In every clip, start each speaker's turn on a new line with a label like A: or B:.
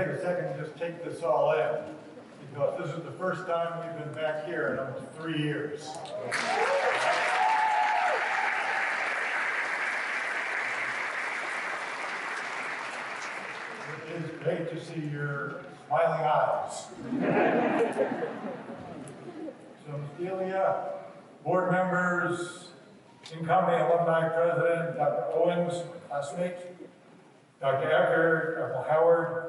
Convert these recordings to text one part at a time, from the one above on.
A: take a second and just take this all in, because this is the first time we've been back here in almost 3 years. It is great to see your smiling eyes. So, Ms. Delia, board members, incoming alumni president, Dr. Owens, classmate, Dr. Ecker, Dr. Howard,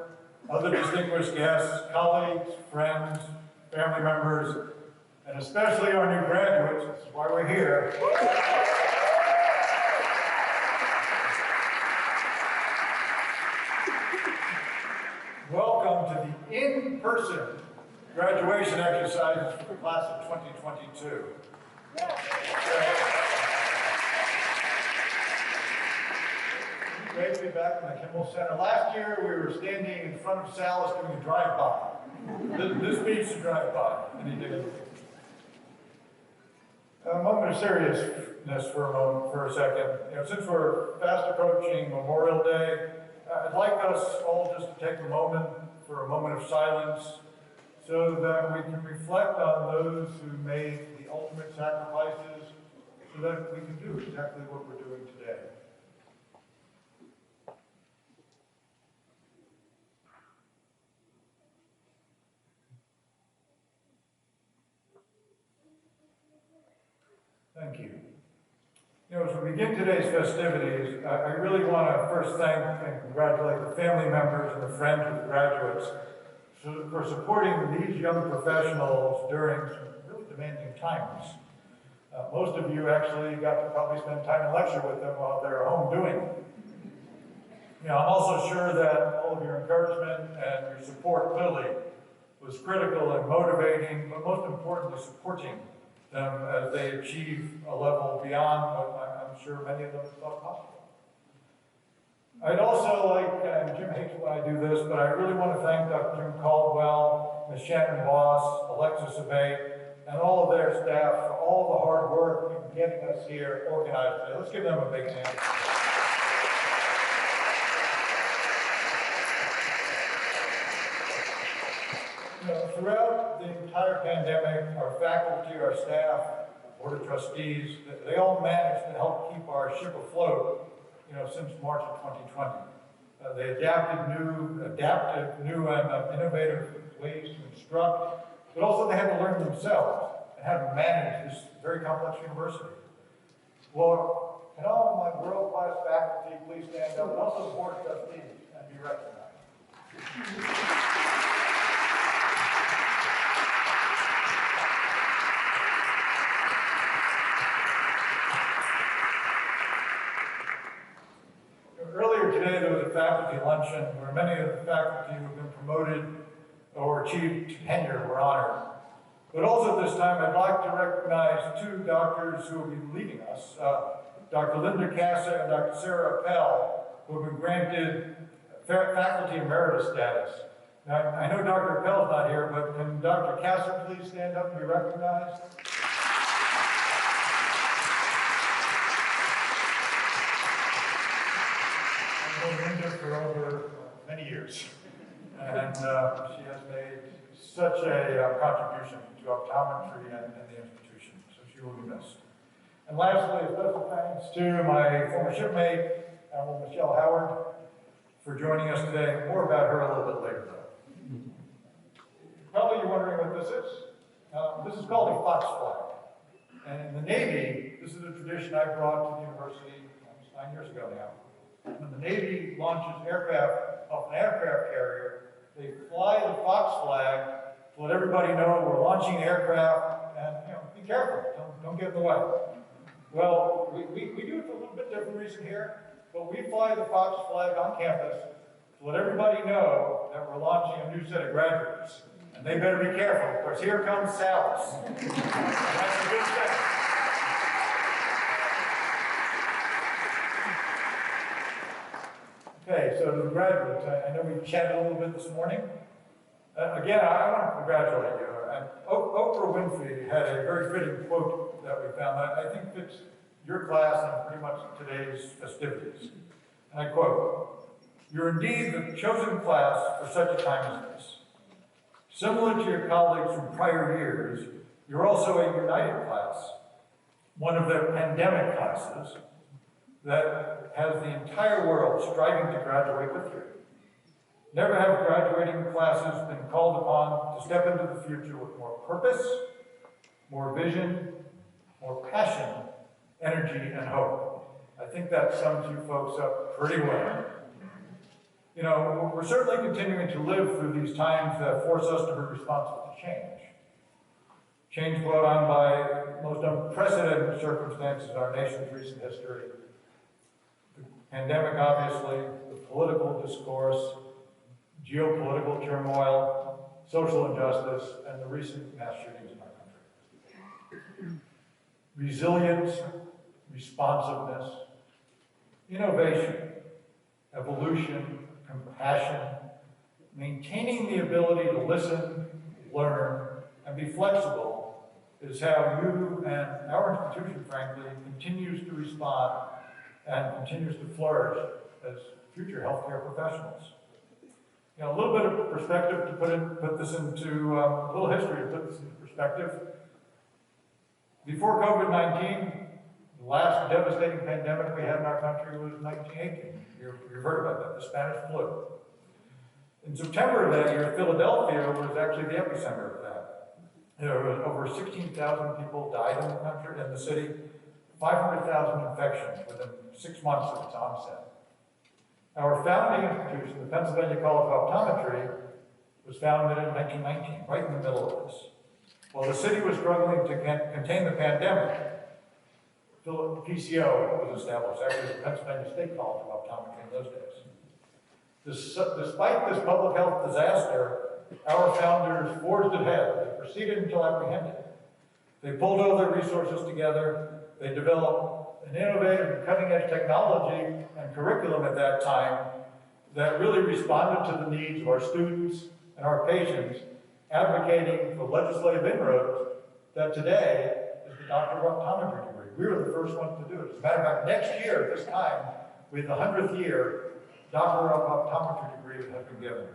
A: other distinguished guests, colleagues, friends, family members, and especially our new graduates, this is why we're here. Welcome to the in-person graduation exercises for the class of 2022. Great to be back in the Kimball Center. Last year we were standing in front of Salus doing a drive-by. This beats a drive-by any day. A moment of seriousness for a second. Since we're fast approaching Memorial Day, I'd like us all just to take a moment for a moment of silence so that we can reflect on those who made the ultimate sacrifices so that we can do exactly what we're doing today. Thank you. As we begin today's festivities, I really want to first thank and congratulate the family members and the friends of the graduates for supporting these young professionals during some really demanding times. Most of you actually got to probably spend time in lecture with them while they're home doing it. I'm also sure that all of your encouragement and your support clearly was critical and motivating, but most importantly, supporting them as they achieve a level beyond what I'm sure many of them thought possible. I'd also like, and Jim hates when I do this, but I really want to thank Dr. Jim Caldwell, Ms. Shannon Voss, Alexis Abate, and all of their staff for all the hard work in getting us here organized today. Let's give them a big hand. Throughout the entire pandemic, our faculty, our staff, board of trustees, they all managed to help keep our ship afloat, since March of 2020. They adapted new and innovative ways to instruct, but also they had to learn themselves and how to manage this very complex university. Well, can all of my world-class faculty please stand up, and also the board of trustees, and be recognized. Earlier today, there was a faculty luncheon where many of the faculty who have been promoted or achieved tenure were honored. But also at this time, I'd like to recognize two doctors who will be leaving us, Dr. Linda Casa and Dr. Sarah Appel, who have been granted faculty emeritus status. Now, I know Dr. Appel's not here, but can Dr. Casa please stand up and be recognized? Linda for over many years, and she has made such a contribution to optometry and the institution, so she will be missed. And lastly, a special thanks to my former shipmate, Admiral Michelle Howard, for joining us today. More about her a little bit later, though. Probably you're wondering what this is. This is called a fox flag, and in the Navy, this is a tradition I brought to the university almost 9 years ago now. When the Navy launches aircraft off an aircraft carrier, they fly the fox flag to let everybody know we're launching the aircraft, and be careful, don't get in the way. Well, we do it for a little bit different reason here, but we fly the fox flag on campus to let everybody know that we're launching a new set of graduates. And they better be careful, because here comes Salus. That's a good thing. Okay, so to the graduates, I know we chatted a little bit this morning. Again, I want to congratulate you. And Oprah Winfrey had a very fitting quote that we found that I think fits your class and pretty much today's festivities. And I quote, You're indeed the chosen class for such a time as this. Similar to your colleagues from prior years, you're also a united class, one of the pandemic classes that has the entire world striving to graduate with you. Never have graduating classes been called upon to step into the future with more purpose, more vision, more passion, energy, and hope. I think that sums you folks up pretty well. You know, we're certainly continuing to live through these times that force us to be responsive to change. Change brought on by most unprecedented circumstances in our nation's recent history. The pandemic, obviously, the political discourse, geopolitical turmoil, social injustice, and the recent mass shootings in our country. Resilience, responsiveness, innovation, evolution, compassion, maintaining the ability to listen, learn, and be flexible is how you and our institution, frankly, continues to respond and continues to flourish as future healthcare professionals. You know, a little bit of perspective to put this into, a little history to put this into perspective. Before COVID-19, the last devastating pandemic we had in our country was 1918. You've heard about that, the Spanish flu. In September of that year, Philadelphia was actually the epicenter of that. There were over 16,000 people died in the country, in the city, 500,000 infections within 6 months of its onset. Our founding institution, the Pennsylvania College of Optometry, was founded in 1919, right in the middle of this. While the city was struggling to contain the pandemic, the PCO was established, actually the Pennsylvania State College of Optometry in those days. Despite this public health disaster, our founders forged ahead. They proceeded until apprehended. They pulled all their resources together. They developed an innovative and cutting-edge technology and curriculum at that time that really responded to the needs of our students and our patients, advocating for legislative inroads that today is the Doctor of Optometry degree. We were the first ones to do it. As a matter of fact, next year at this time, with the 100th year, Doctor of Optometry degree has been given.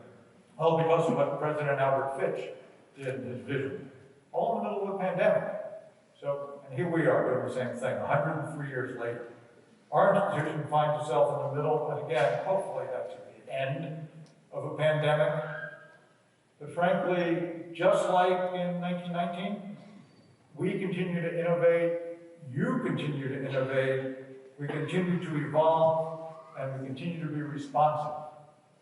A: All because of what President Albert Fitch did in his vision. All in the middle of a pandemic. So, and here we are doing the same thing, 103 years later. Our institution finds itself in the middle, and again, hopefully that's the end of a pandemic. But frankly, just like in 1919, we continue to innovate, you continue to innovate, we continue to evolve, and we continue to be responsive.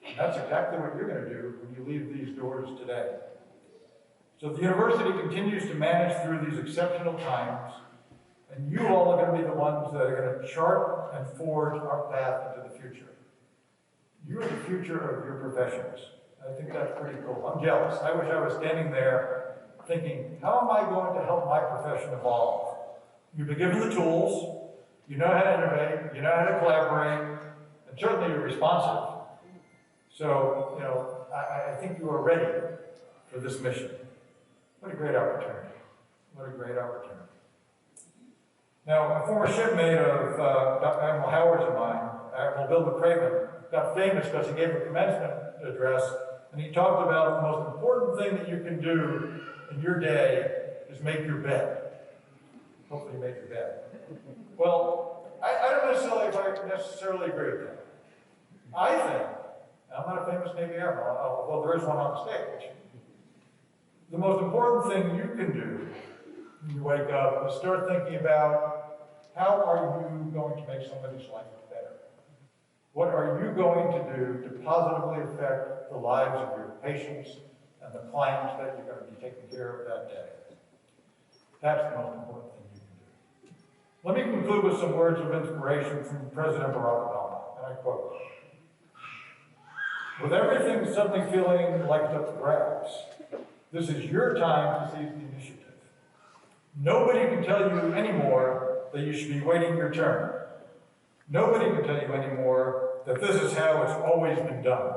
A: And that's exactly what you're going to do when you leave these doors today. So the university continues to manage through these exceptional times, and you all are going to be the ones that are going to chart and forge our path into the future. You are the future of your professions. I think that's pretty cool. I'm jealous. I wish I was standing there thinking, how am I going to help my profession evolve? You've been given the tools, you know how to innovate, you know how to collaborate, and certainly you're responsive. So, you know, I think you are ready for this mission. What a great opportunity. What a great opportunity. Now, a former shipmate of Dr. Admiral Howard's and mine, Admiral Bill McCraven, got famous because he gave a commencement address, and he talked about the most important thing that you can do in your day is make your bed. Hopefully you made your bed. Well, I don't necessarily agree with that. I think, I'm not a famous Navy Admiral, well, there is one on the stage. The most important thing you can do when you wake up is start thinking about how are you going to make somebody's life better? What are you going to do to positively affect the lives of your patients and the clients that you're going to be taking care of that day? That's the most important thing you can do. Let me conclude with some words of inspiration from President Barack Obama, and I quote, "With everything suddenly feeling like it's up for grabs, this is your time to seize the initiative. Nobody can tell you anymore that you should be waiting your turn. Nobody can tell you anymore that this is how it's always been done.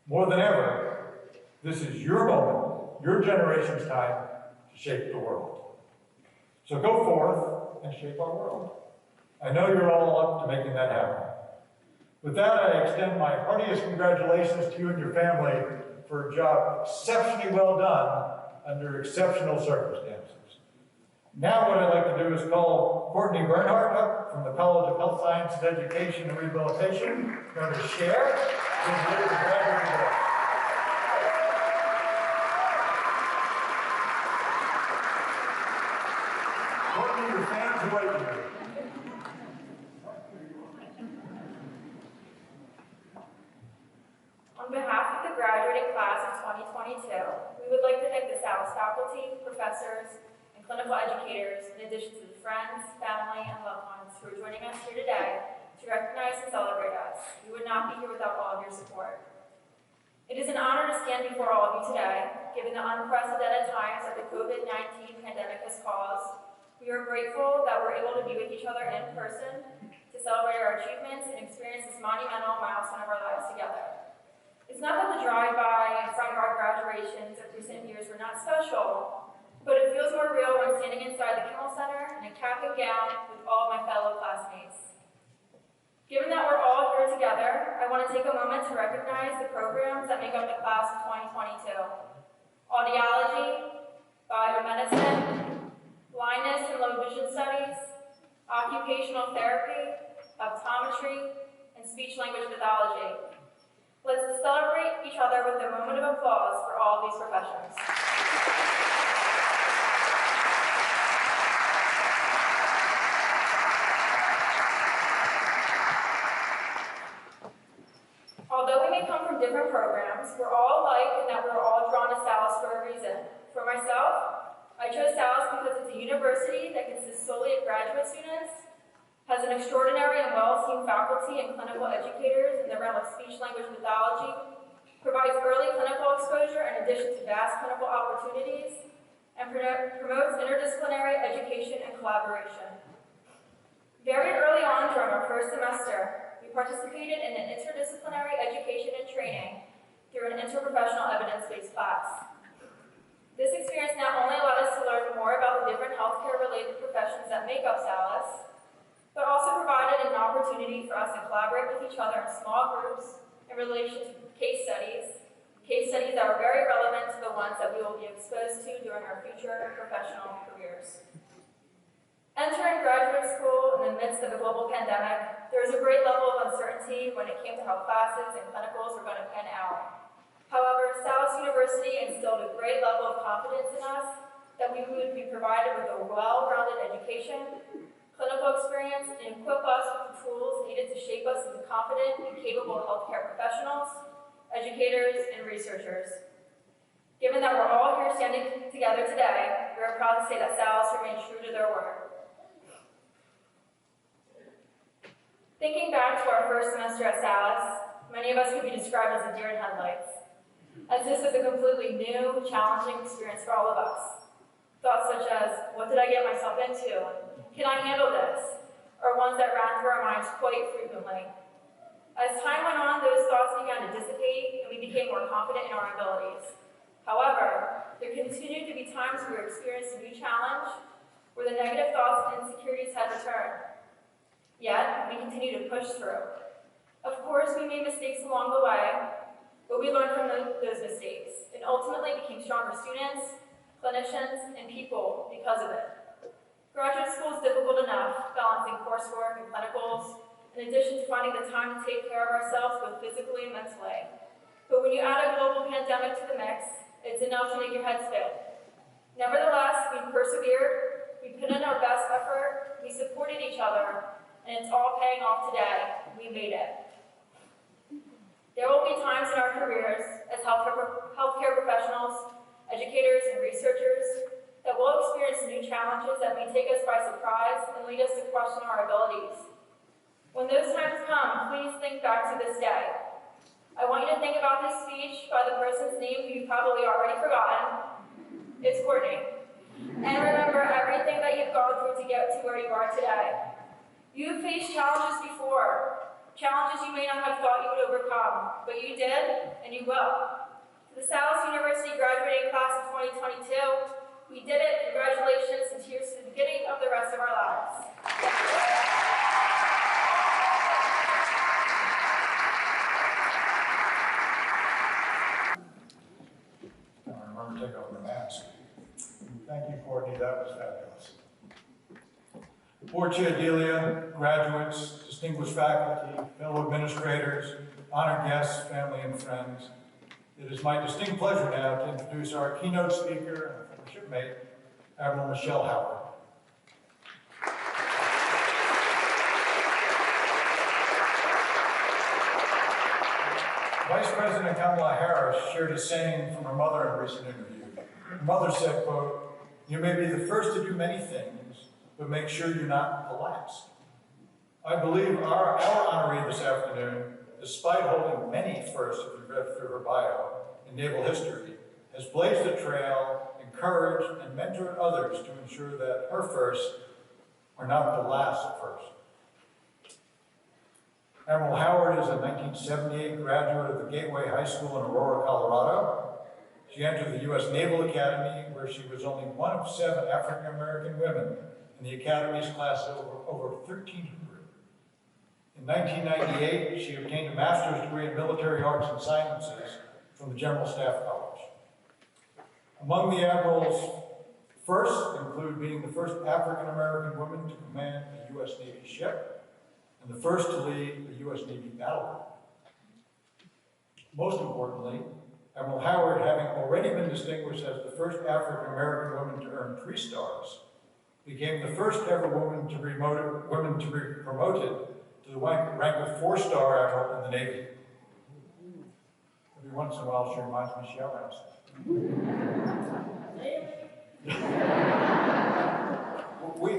A: More than ever, this is your moment, your generation's time to shape the world. So go forth and shape our world. I know you're all up to making that happen. With that, I extend my heartiest congratulations to you and your family for a job exceptionally well done under exceptional circumstances. Now what I'd like to do is call Courtney Bernhardt up from the College of Health Sciences, Education, and Rehabilitation, going to share his years of graduate work. Courtney, your fans await you.
B: On behalf of the graduating class of 2022, we would like to thank the Salus faculty, professors, and clinical educators, in addition to the friends, family, and loved ones who are joining us here today to recognize and celebrate us. We would not be here without all of your support. It is an honor to stand before all of you today, given the unprecedented times that the COVID-19 pandemic has caused. We are grateful that we're able to be with each other in person to celebrate our achievements and experience this monumental milestone of our lives together. It's not that the drive-by and front yard graduations of recent years were not special, but it feels more real when standing inside the Kimmel Center in a cap and gown with all my fellow classmates. Given that we're all here together, I want to take a moment to recognize the programs that make up the class of 2022. Audiology, biomedicine, blindness and low vision studies, occupational therapy, optometry, and speech-language pathology. Let's celebrate each other with a moment of applause for all of these professions. Although we may come from different programs, we're all alike in that we're all drawn to Salus for a reason. For myself, I chose Salus because it's a university that consists solely of graduate students, has an extraordinary and well-esteemed faculty and clinical educators in the realm of speech-language pathology, provides early clinical exposure in addition to vast clinical opportunities, and promotes interdisciplinary education and collaboration. Very early on during our first semester, we participated in an interdisciplinary education and training through an interprofessional evidence-based class. This experience not only allowed us to learn more about the different healthcare-related professions that make up Salus, but also provided an opportunity for us to collaborate with each other in small groups in relation to case studies that were very relevant to the ones that we will be exposed to during our future professional careers. Entering graduate school in the midst of a global pandemic, there was a great level of uncertainty when it came to how classes and clinicals were going to pan out. However, Salus University instilled a great level of confidence in us that we would be provided with a well-rounded education, clinical experience, and equip us with the tools needed to shape us into confident and capable healthcare professionals, educators, and researchers. Given that we're all here standing together today, we are proud to say that Salus remains true to their word. Thinking back to our first semester at Salus, many of us could be described as a deer in headlights, as this was a completely new, challenging experience for all of us. Thoughts such as, what did I get myself into? Can I handle this? Or ones that ran through our minds quite frequently. As time went on, those thoughts began to dissipate and we became more confident in our abilities. However, there continued to be times where we experienced a new challenge where the negative thoughts and insecurities had returned. Yet, we continue to push through. Of course, we made mistakes along the way, but we learned from those mistakes and ultimately became stronger students, clinicians, and people because of it. Graduate school is difficult enough, balancing coursework and clinicals, in addition to finding the time to take care of ourselves both physically and mentally. But when you add a global pandemic to the mix, it's enough to make your head spin. Nevertheless, we persevered, we put in our best effort, we supported each other, and it's all paying off today. We made it. There will be times in our careers as healthcare professionals, educators, and researchers that we'll experience new challenges that may take us by surprise and lead us to question our abilities. When those times come, please think back to this day. I want you to think about this speech by the person's name who you've probably already forgotten. It's Courtney. And remember everything that you've gone through to get to where you are today. You've faced challenges before, challenges you may not have thought you would overcome, but you did, and you will. To the Salus University graduating class of 2022, we did it. Congratulations, and here's to the beginning of the rest of our lives.
A: Board Chair Delia, graduates, distinguished faculty, fellow administrators, honored guests, family, and friends. It is my distinct pleasure now to introduce our keynote speaker and former shipmate, Admiral Michelle Howard. Vice President Kamala Harris shared a saying from her mother in a recent interview. Her mother said, quote, "You may be the first to do many things, but make sure you're not the last." I believe our honoree this afternoon, despite holding many firsts, if you've read through her bio, in naval history, has blazed a trail, encouraged, and mentored others to ensure that her firsts are not the last first. Admiral Howard is a 1978 graduate of the Gateway High School in Aurora, Colorado. She entered the U.S. Naval Academy, where she was only one of 7 African-American women in the Academy's class of over 1,300. In 1998, she obtained a master's degree in military arts and sciences from the General Staff College. Among the Admiral's firsts include being the first African-American woman to command a U.S. Navy ship, and the first to lead a U.S. Navy battle group. Most importantly, Admiral Howard, having already been distinguished as the first African-American woman to earn 3 stars, became the first ever woman to be promoted to the rank of 4-star admiral in the Navy. Every once in a while, she reminds me she outranks me.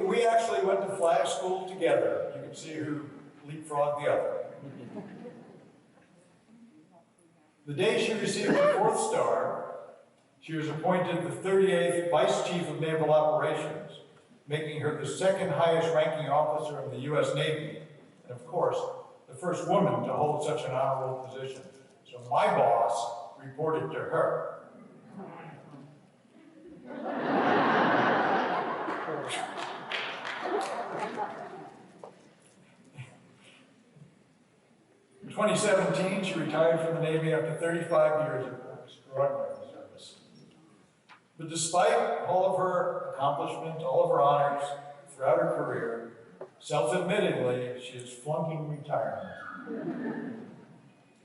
A: We actually went to flag school together. You can see who leapfrogged the other. The day she received the 4th star, she was appointed the 38th Vice Chief of Naval Operations, making her the 2nd highest ranking officer in the U.S. Navy, and of course, the first woman to hold such an honorable position. So my boss reported to her. In 2017, she retired from the Navy after 35 years of extraordinary service. But despite all of her accomplishments, all of her honors throughout her career, self-admittedly, she is flunking retirement.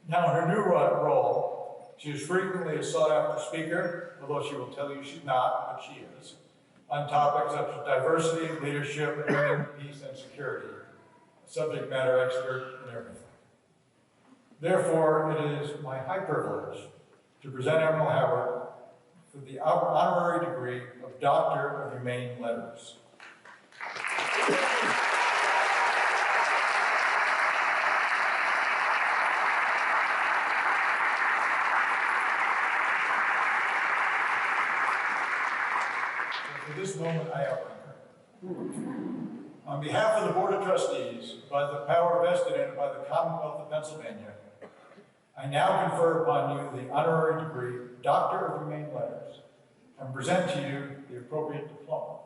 A: Now, in her new role, she is frequently a sought-after speaker, although she will tell you she's not, but she is, on topics such as diversity, leadership, women, peace, and security, a subject matter expert in everything. Therefore, it is my high privilege to present Admiral Howard for the honorary degree of Doctor of Humane Letters. For this moment, I outrank her. On behalf of the Board of Trustees, by the power vested in it by the Commonwealth of Pennsylvania, I now confer upon you the honorary degree, Doctor of Humane Letters, and present to you the appropriate diploma.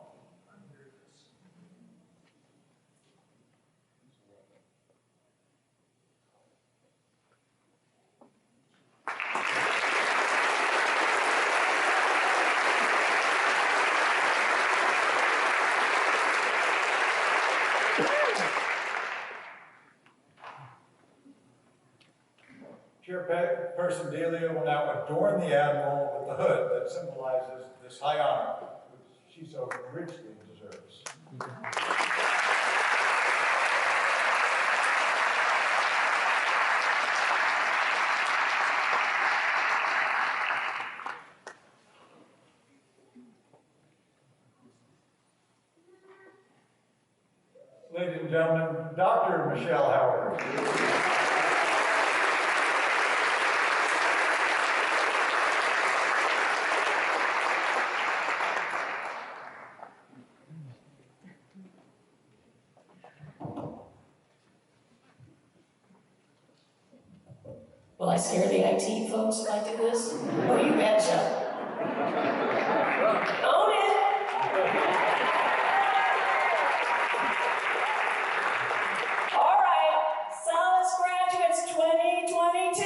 A: Chairperson Delia will now adorn the Admiral with the hood that symbolizes this high honor, which she so richly deserves. Ladies and gentlemen, Dr. Michelle Howard.
C: Will I scare the IT folks if I do this? Oh, you betcha. Own it! All right, Salus graduates 2022,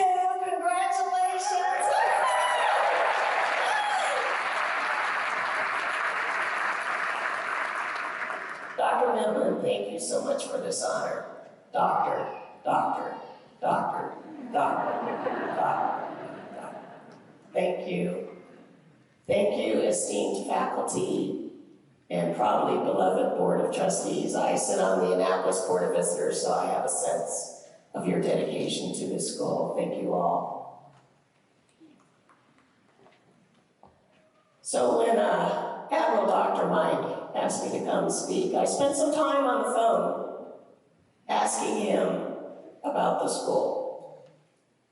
C: congratulations! Dr. Midland, thank doctor, doctor, doctor. Thank you. Thank you, esteemed faculty and probably beloved Board of Trustees. I sit on the Annapolis Board of Visitors, so I have a sense of your dedication to this school. Thank you all. So when Admiral Dr. Mike asked me to come speak, I spent some time on the phone asking him about the school,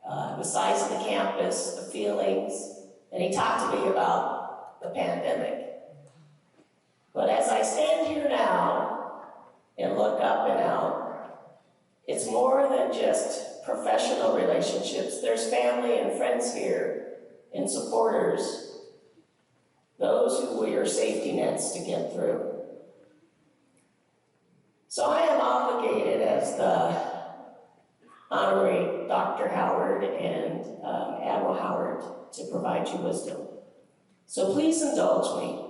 C: the size of the campus, the feelings, and he talked to me about the pandemic. But as I stand here now and look up and out, it's more than just professional relationships. There's family and friends here and supporters, those who were your safety nets to get through. So I am obligated as the Honorary Dr. Howard and Admiral Howard to provide you wisdom. So please indulge me.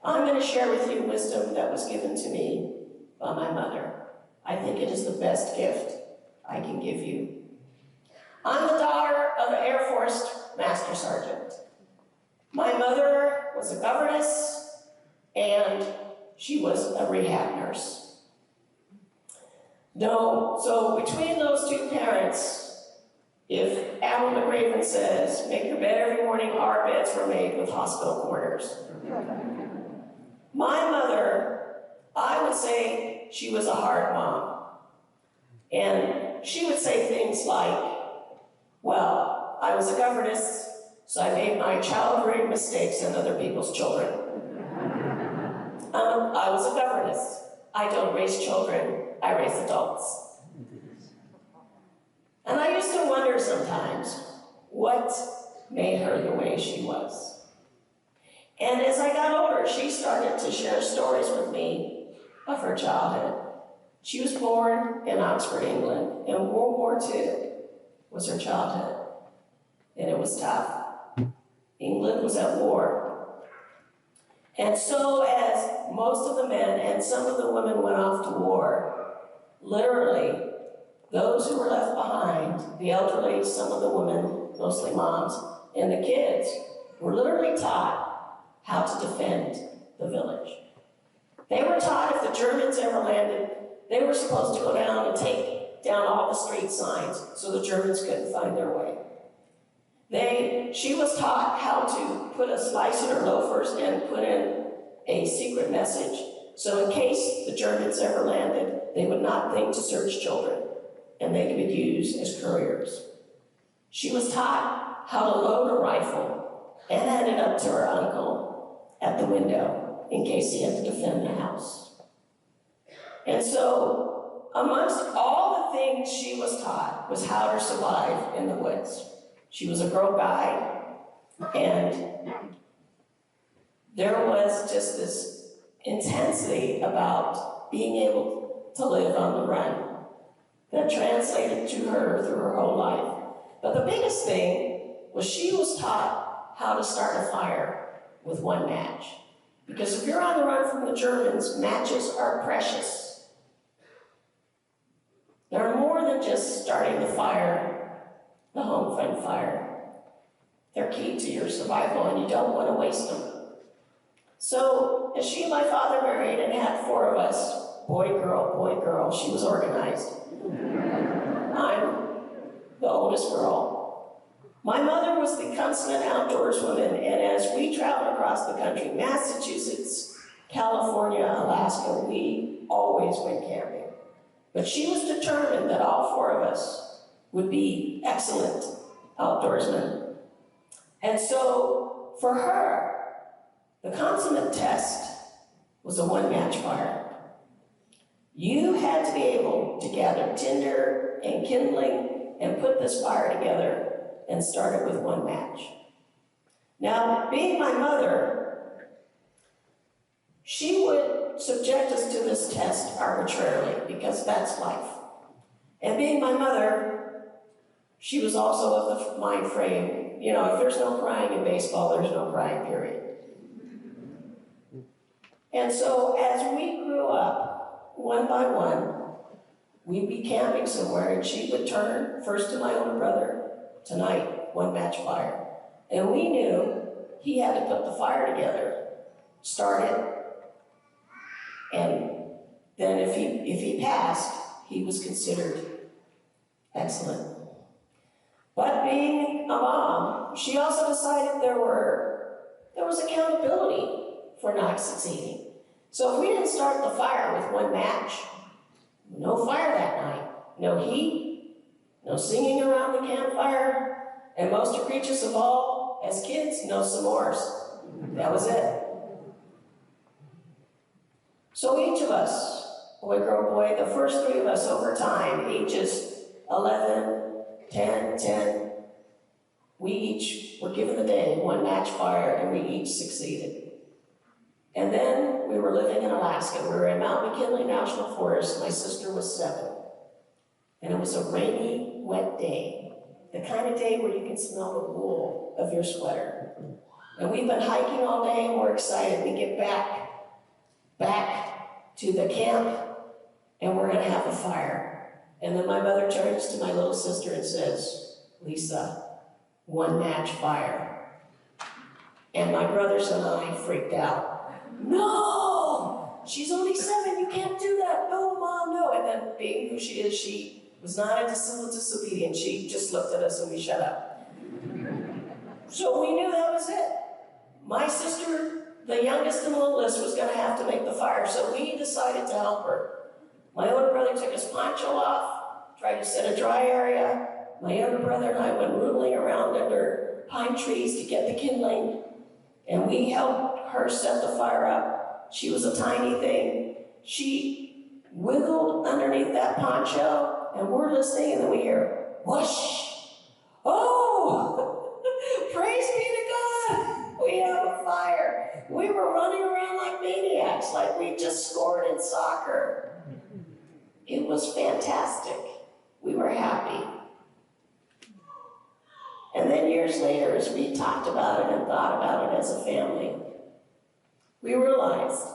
C: I'm going to share with you wisdom that was given to me by my mother. I think it is the best gift I can give you. I'm the daughter of an Air Force Master Sergeant. My mother was a governess, and she was a rehab nurse. So between those two parents, if Admiral McRaven says, make your bed every morning, our beds were made with hospital corners. My mother, I would say she was a hard mom. And she would say things like, well, I was a governess, so I made my child-rearing mistakes in other people's children. I was a governess. I don't raise children, I raise adults. And I used to wonder sometimes what made her the way she was. And as I got older, she started to share stories with me of her childhood. She was born in Oxford, England, and World War II was her childhood. And it was tough. England was at war. And so as most of the men and some of the women went off to war, literally, those who were left behind, the elderly, some of the women, mostly moms, and the kids, were literally taught how to defend the village. They were taught if the Germans ever landed, they were supposed to go down and take down all the street signs so the Germans couldn't find their way. She was taught how to put a slice in her loafers and put in a secret message, so in case the Germans ever landed, they would not think to search children, and they could be used as couriers. She was taught how to load a rifle and hand it up to her uncle at the window in case he had to defend the house. And so, amongst all the things she was taught was how to survive in the woods. She was a Girl Guide, and there was just this intensity about being able to live on the run that translated to her through her whole life. But the biggest thing was she was taught how to start a fire with one match. Because if you're on the run from the Germans, matches are precious. They're more than just starting the fire, the home front fire. They're key to your survival, and you don't want to waste them. So, as she and my father married and had 4 of us, boy, girl, she was organized. I'm the oldest girl. My mother was the consummate outdoors woman, and as we traveled across the country, Massachusetts, California, Alaska, we always went camping. But she was determined that all 4 of us would be excellent outdoorsmen. And so, for her, the consummate test was a one-match fire. You had to be able to gather tinder and kindling and put this fire together and start it with one match. Now, being my mother, she would subject us to this test arbitrarily because that's life. And being my mother, she was also of the mind frame, you know, if there's no crying in baseball, there's no crying, period. And so as we grew up, one by one, we'd be camping somewhere, and she would turn first to my older brother, "Tonight, one match fire." And we knew he had to put the fire together, start it, and then if he passed, he was considered excellent. But being a mom, she also decided there was accountability for not succeeding. So if we didn't start the fire with one match, no fire that night, no heat, no singing around the campfire, and most egregious of all, as kids, no s'mores. That was it. So each of us, boy, girl, boy, the first three of us over time, ages 11, 10, we each were given the day, one match fire, and we each succeeded. And then we were living in Alaska. We were in Mount McKinley National Forest. My sister was 7. And it was a rainy, wet day. The kind of day where you can smell the wool of your sweater. And we've been hiking all day, and we're excited. We get back to the camp, and we're gonna have a fire. And then my mother turns to my little sister and says, "Lisa, one match fire." And my brothers and I freaked out. "No, she's only 7, you can't do that. No, Mom, no." And then being who she is, she was not into civil disobedience. She just looked at us and we shut up. So we knew that was it. My sister, the youngest in the list, was gonna have to make the fire, so we decided to help her. My older brother took his poncho off, tried to set a dry area. My younger brother and I went rootling around under pine trees to get the kindling, and we helped her set the fire up. She was a tiny thing. She wiggled underneath that poncho, and we're listening, and then we hear, whoosh. Oh, praise be to God, we have a fire. We were running around like maniacs, like we just scored in soccer. It was fantastic. We were happy. And then years later, as we talked about it and thought about it as a family, we realized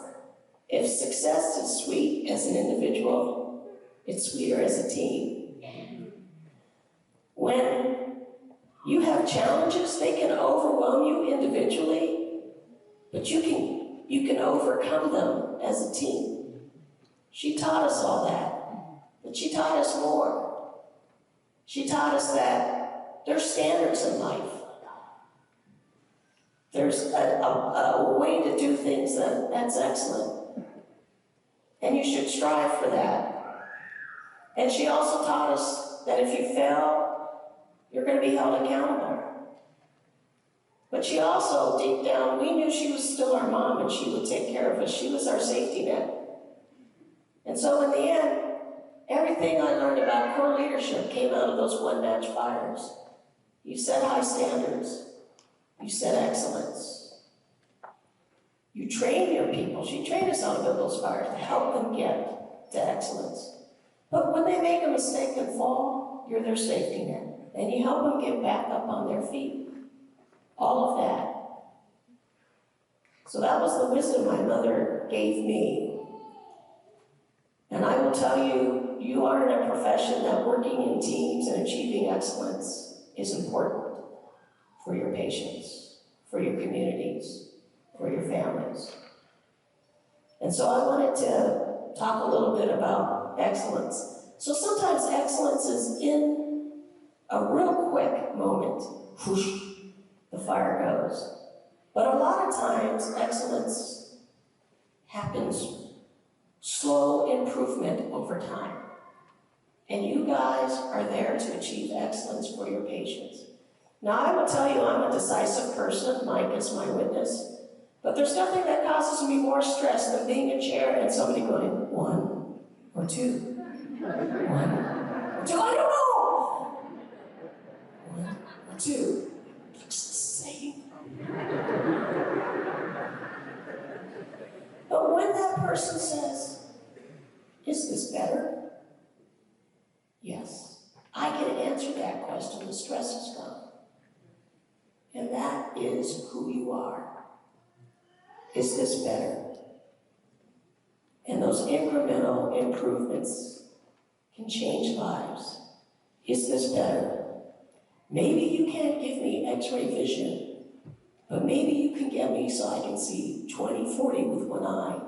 C: if success is sweet as an individual, it's sweeter as a team. When you have challenges, they can overwhelm you individually, but you can overcome them as a team. She taught us all that, but she taught us more. She taught us that there's standards in life. There's a way to do things that's excellent. And you should strive for that. And she also taught us that if you fail, you're going to be held accountable. But she also, deep down, we knew she was still our mom and she would take care of us. She was our safety net. And so in the end, everything I learned about core leadership came out of those one-match fires. You set high standards. You set excellence. You train your people. She trained us how to build those fires to help them get to excellence. But when they make a mistake and fall, you're their safety net. And you help them get back up on their feet. All of that. So that was the wisdom my mother gave me. And I will tell you, you are in a profession that working in teams and achieving excellence is important for your patients, for your communities, for your families. And so I wanted to talk a little bit about excellence. So sometimes excellence is in a real quick moment. Whoosh, the fire goes. But a lot of times, excellence happens slow improvement over time. And you guys are there to achieve excellence for your patients. Now, I will tell you, I'm a decisive person. Mike is my witness. But there's nothing that causes me more stress than being in a chair and somebody going, 1 or 2. 1 or 2. I don't know. 1 or 2. Looks the same. But when that person says, is this better? Yes. I can answer that question. The stress is gone. And that is who you are. Is this better? And those incremental improvements can change lives. Is this better? Maybe you can't give me x-ray vision, but maybe you can get me so I can see 20/40 with one eye,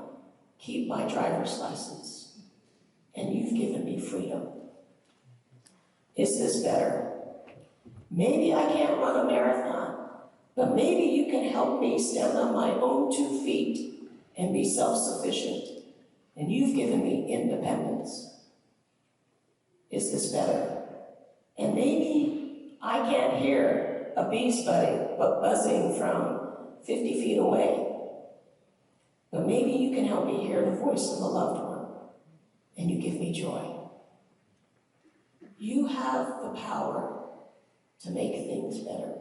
C: keep my driver's license, and you've given me freedom. Is this better? Maybe I can't run a marathon, but maybe you can help me stand on my own 2 feet and be self-sufficient, and you've given me independence. Is this better? And maybe I can't hear a bee's buzzing from 50 feet away, but maybe you can help me hear the voice of a loved one, and you give me joy. You have the power to make things better.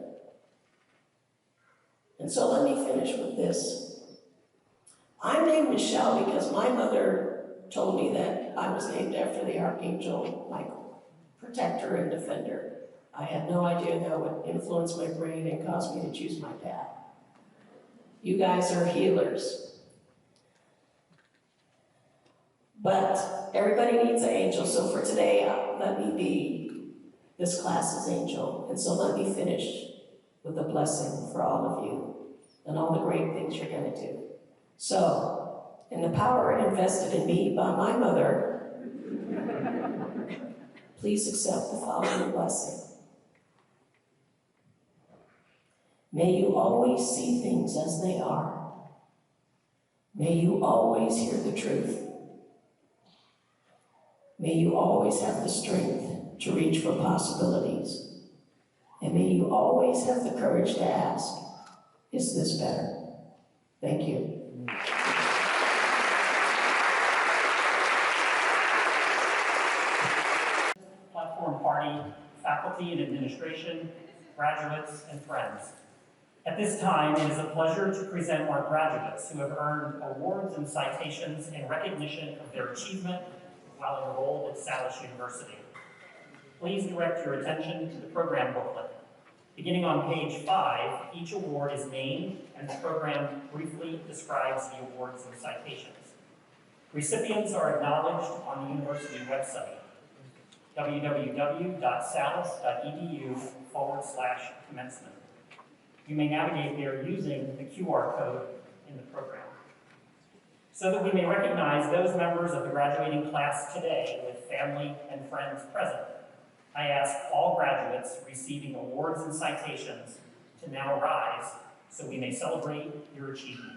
C: And so let me finish with this. I'm named Michelle because my mother told me that I was named after the Archangel Michael, protector and defender. I had no idea how it would influence my brain and cause me to choose my path. You guys are healers. But everybody needs an angel, so for today, let me be this class's angel. And so let me finish with a blessing for all of you and all the great things you're going to do. So, in the power invested in me by my mother, please accept the following blessing. May you always see things as they are. May you always hear the truth. May you always have the strength to reach for possibilities. And may you always have the courage to ask, is this better? Thank you.
D: Platform party, faculty and administration, graduates, and friends. At this time, it is a pleasure to present our graduates who have earned awards and citations in recognition of their achievement while enrolled at Salus University. Please direct your attention to the program booklet. Beginning on page 5, each award is named and the program briefly describes the awards and citations. Recipients are acknowledged on the university website, www.salus.edu/commencement. You may navigate there using the QR code in the program. So that we may recognize those members of the graduating class today with family and friends present, I ask all graduates receiving awards and citations to now rise so we may celebrate your achievement.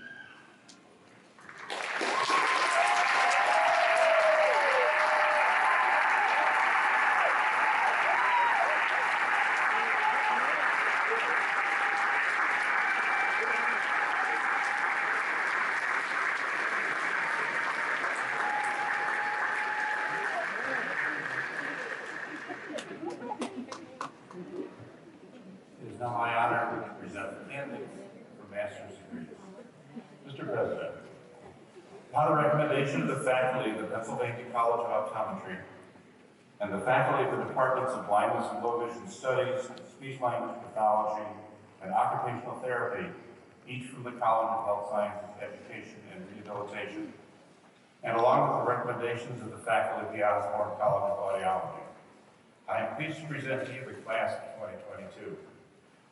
A: It is now my honor to present the candidates for master's degrees. Mr. President, upon the recommendation of the faculty of the Pennsylvania College of Optometry and the faculty of the Departments of Blindness and Low Vision Studies, Speech-Language Pathology, and Occupational Therapy, each from the College of Health Sciences, Education, and Rehabilitation, and along with the recommendations of the faculty of the Osborne College of Audiology, I am pleased to present to you the class of 2022,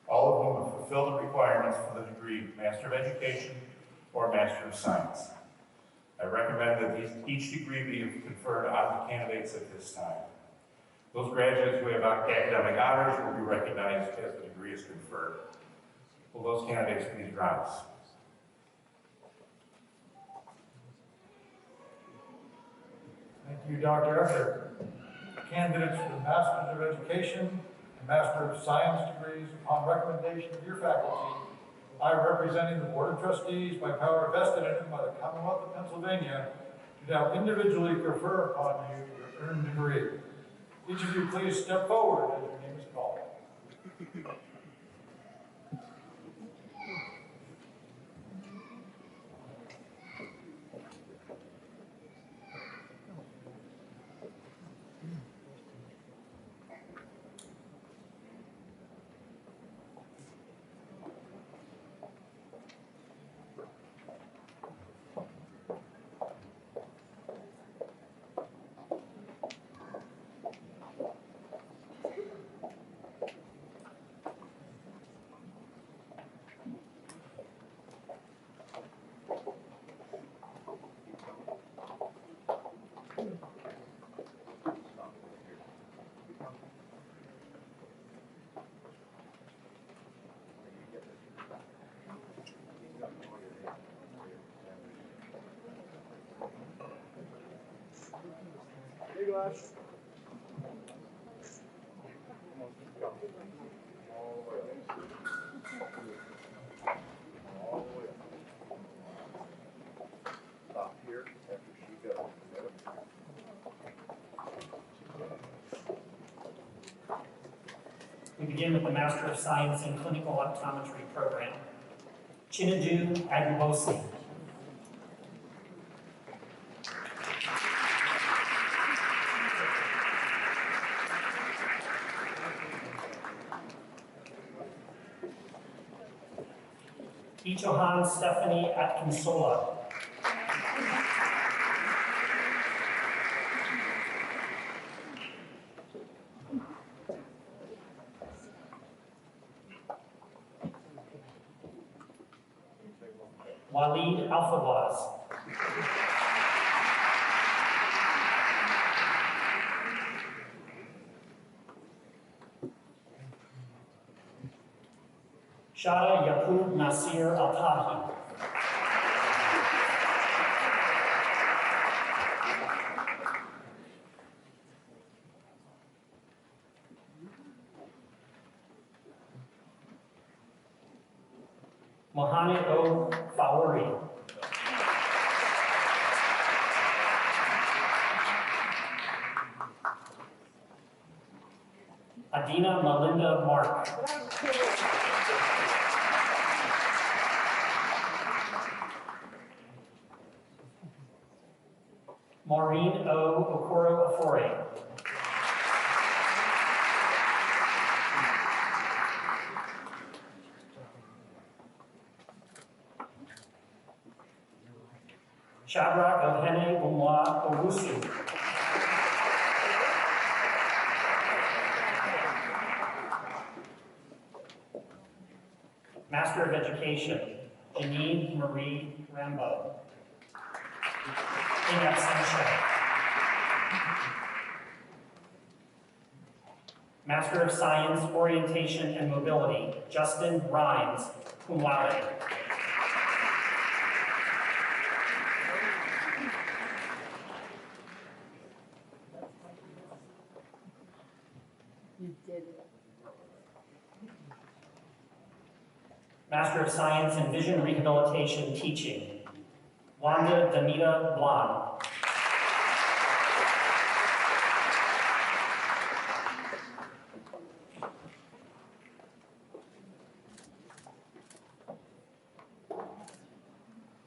A: all of whom have fulfilled the requirements for the degree Master of Education or Master of Science. I recommend that each degree be conferred on the candidates at this time. Those graduates who have academic honors will be recognized as the degree is conferred. Will those candidates please rise? Thank you, Dr. Eckert. Candidates for the Masters of Education and Master of Science degrees, upon recommendation of your faculty, I, representing the Board of Trustees by power vested in them by the Commonwealth of Pennsylvania, do now individually confer upon you your earned degree. Each of you please step forward as your name is called.
E: Stop here after she goes.
D: We begin with the Master of Science in Clinical Optometry program. Chinedu Agbosi. Ichohan Stephanie Atkinsola. Walid Alfawaz. Shada Yaqub Nasir Al-Tahi. Mohamed O. Faouri. Adina Melinda Mark. Maureen O. Okoro Afore. Shadrach Ohene Umwa Owusu. Master of Education, Janine Marie Rambo. In absentia. Master of Science, Orientation and Mobility, Justin Rhymes, cum laude.
F: You did it.
D: Master of Science in Vision Rehabilitation Teaching, Wanda Damita Blan.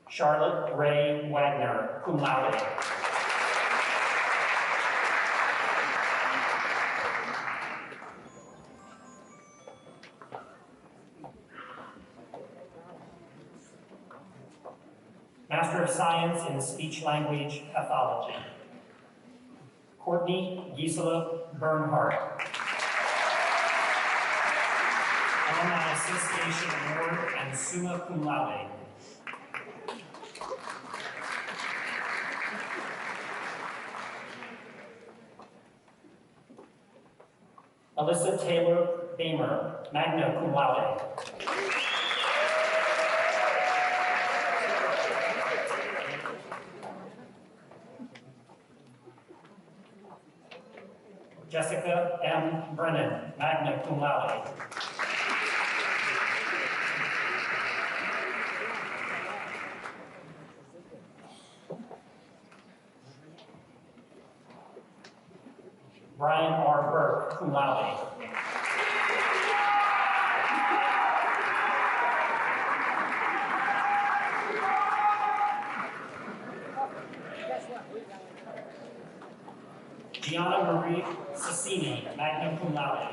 D: Charlotte Ray Wagner, cum laude. Master of Science in Speech Language Pathology, Courtney Gisela Bernhardt. Alumni Association Award and summa cum laude. Alyssa Taylor Bamer, magna cum laude. Jessica M. Brennan, magna cum laude. Brian R. Burke, cum laude. Gianna Marie Cecchini, magna cum laude.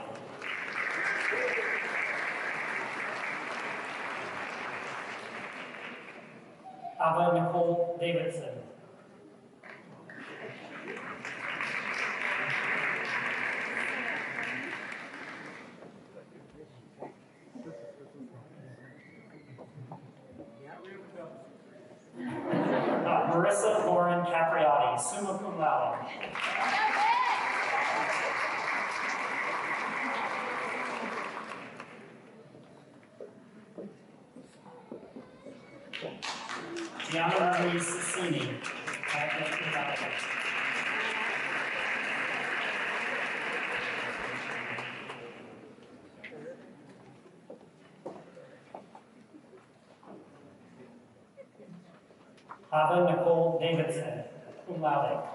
D: Ava Nicole Davidson. Marissa Lauren Capriati, summa cum laude. Gianna Marie Cecchini, magna cum laude. Ava Nicole Davidson, cum laude.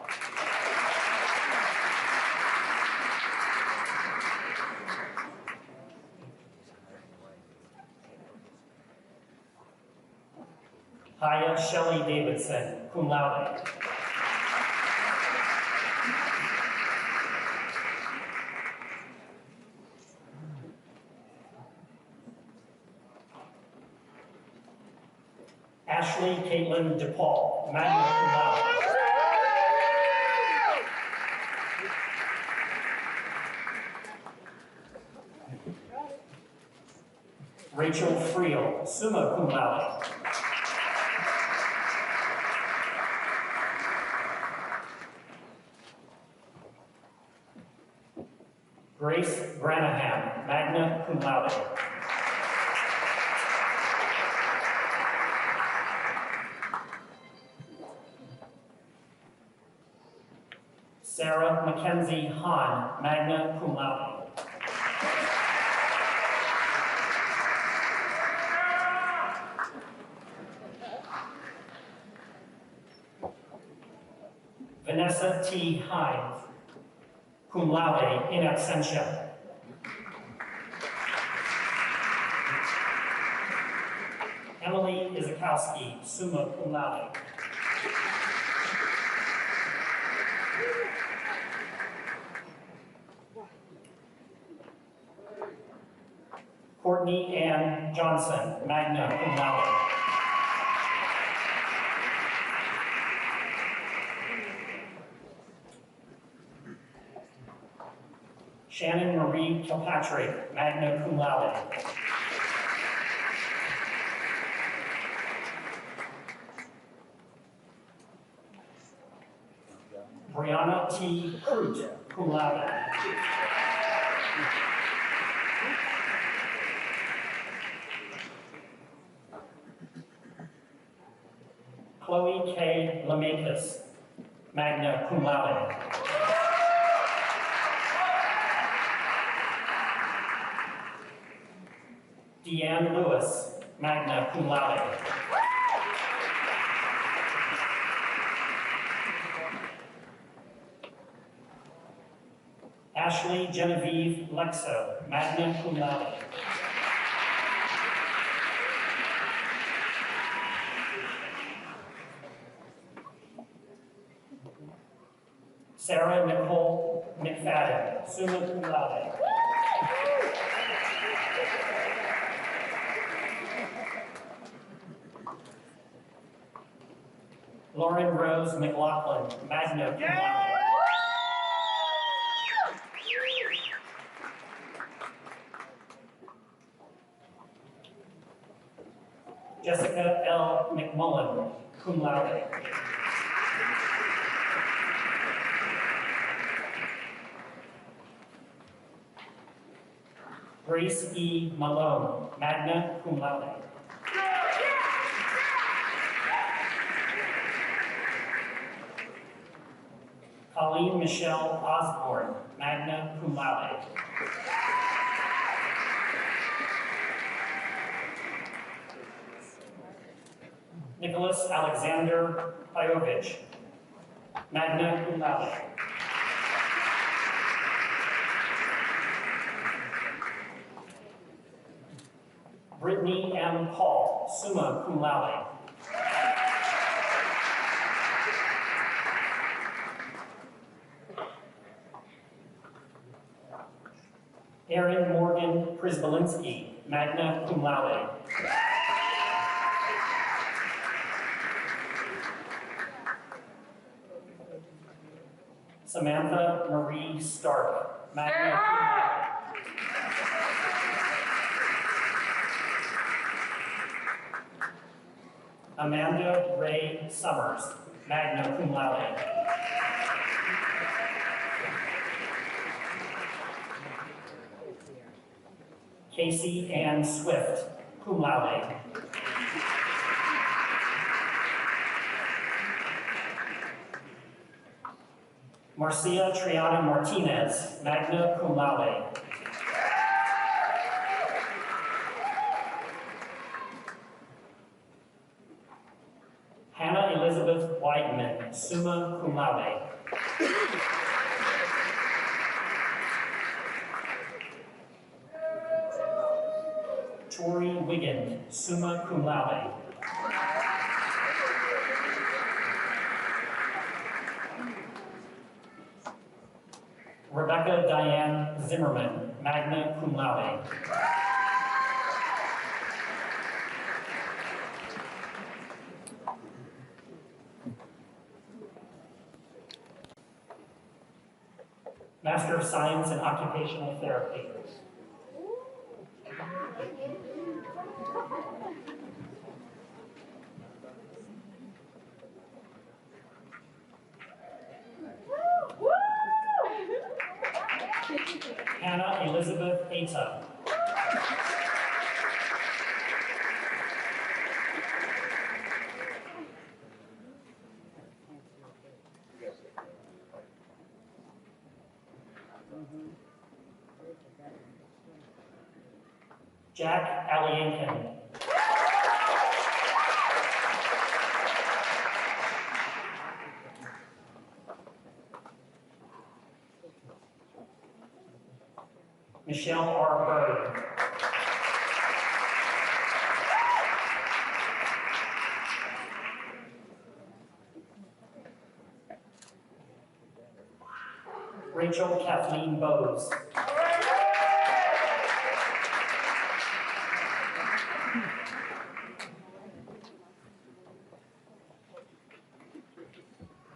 D: Haya Shelley Davidson, cum laude. Ashley Caitlin DePaul, magna cum laude. Rachel Friel, summa cum laude. Grace Branaham, magna cum laude. Sarah Mackenzie Hahn, magna cum laude. Vanessa T. Hines, cum laude in absentia. Emily Izakowski, summa cum laude. Courtney Ann Johnson, magna cum laude. Shannon Marie Kilpatrick, magna cum laude. Brianna T. Crute, cum laude. Chloe K. Lamakis, magna cum laude. Deanne Lewis, magna cum laude. Ashley Genevieve Lexo, magna cum laude. Sarah Nicole McFadden, summa cum laude. Lauren Rose McLaughlin, magna cum laude. Jessica L. McMullen, cum laude. Grace E. Malone, magna cum laude. Colleen Michelle Osborne, magna cum laude. Nicholas Alexander Pajovich, magna cum laude. Brittany M. Paul, summa cum laude. Erin Morgan Prisbalinski, magna cum laude. Samantha Marie Stark, magna cum laude. Amanda Ray Summers, magna cum laude. Casey Ann Swift, cum laude. Marcia Triana Martinez, magna cum laude. Hannah Elizabeth summa cum laude. Tori Wiggin, summa cum laude. Rebecca Diane Zimmerman, magna cum laude. Master of Science in Occupational Therapy. Hannah Elizabeth Ata. Jack Aliankin. Michelle R. Bird. Rachel Kathleen Bowes.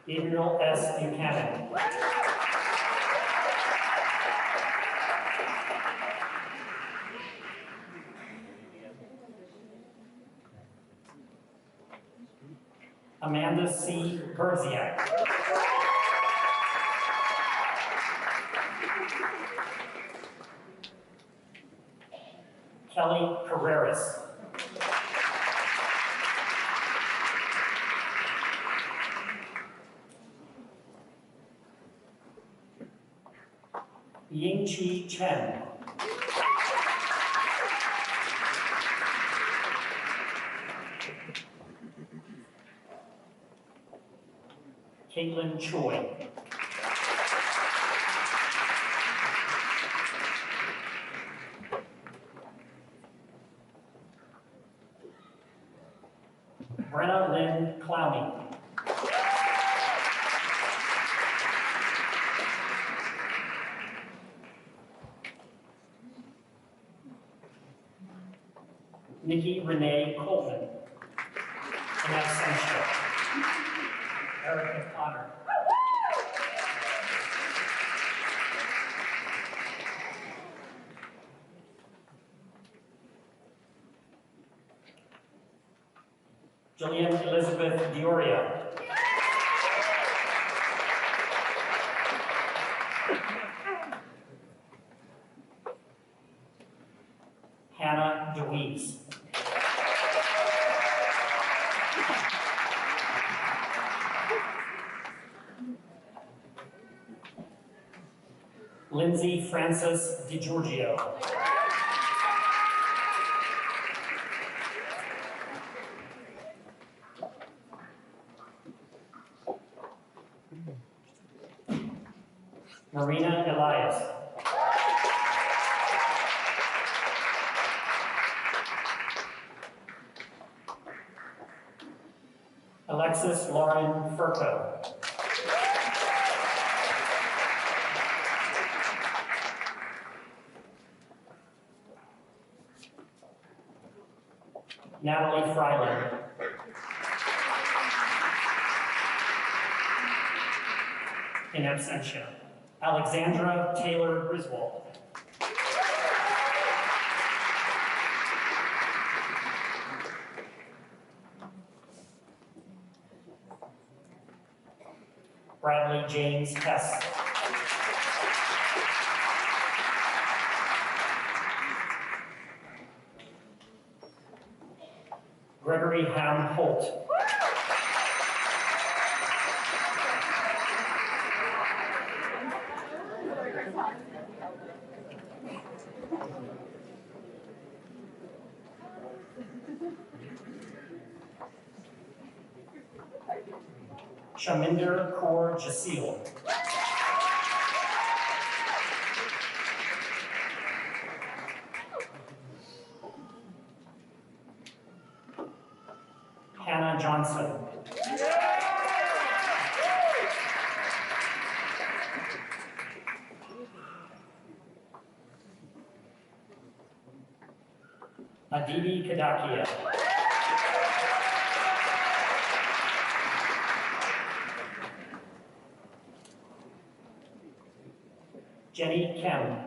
D: Gabriel S. Buchanan. Amanda C. Berziak. Kelly Carreras. Ying-Chi Chen. Caitlin Choi. Brenna Lynn Clowney. Nikki Renee Coleman. In absentia. Erica Connor. Jillian Elizabeth Dioria. Hannah DeWeese. Lindsay Francis DiGiorgio. Marina Elias. Alexis Lauren Furco. Natalie Freiland. In absentia. Alexandra Taylor Griswold. Bradley James Hess. Gregory Ham Holt. Shaminder Kaur Jasil. Hannah Johnson. Aditi Kadakia. Jenny Kim.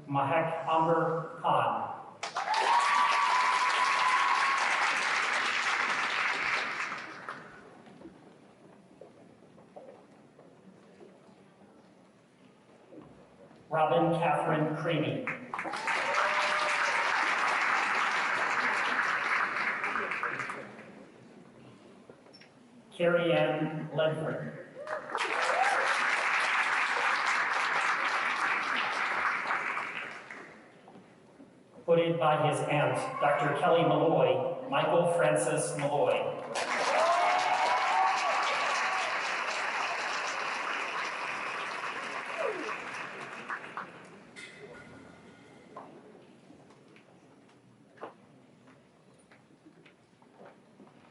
D: Mahek Amber Khan. Robin Catherine Creamy. Carrie Ann Ledford. Put by his aunt, Dr. Kelly Malloy, Michael Francis Malloy.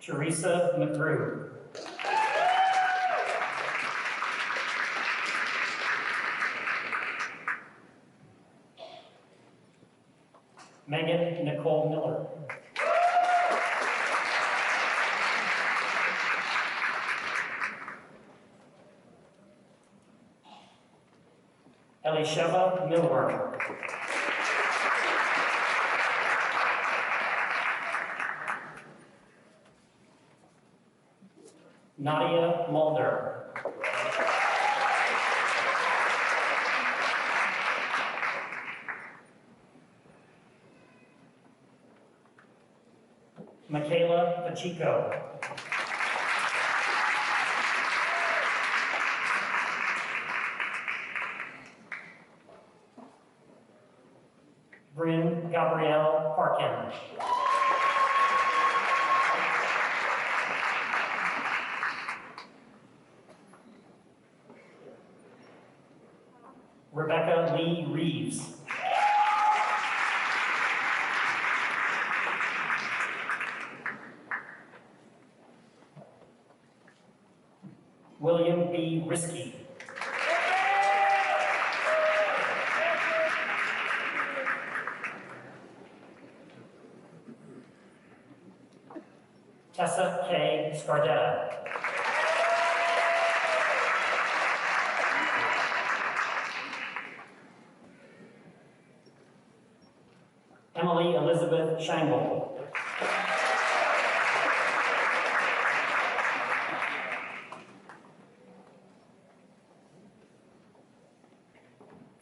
D: Teresa McGrew. Megan Nicole Miller. Elisheva Milworm. Nadia Mulder. Michaela Pacheco. Bryn Gabrielle Parkin. Rebecca Lee Reeves. William B. Risky. Tessa K. Scardetta. Emily Elizabeth Shangle.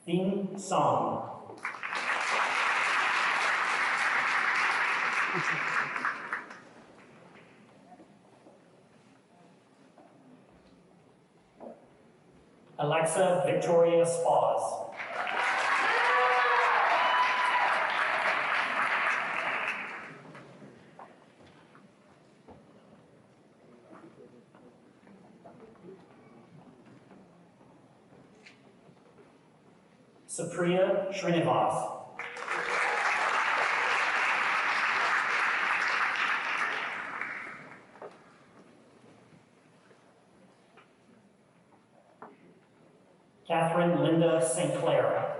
D: Theme Song. Alexa Victoria Spaz. Supriya Srinivas. Catherine Linda St. Clair.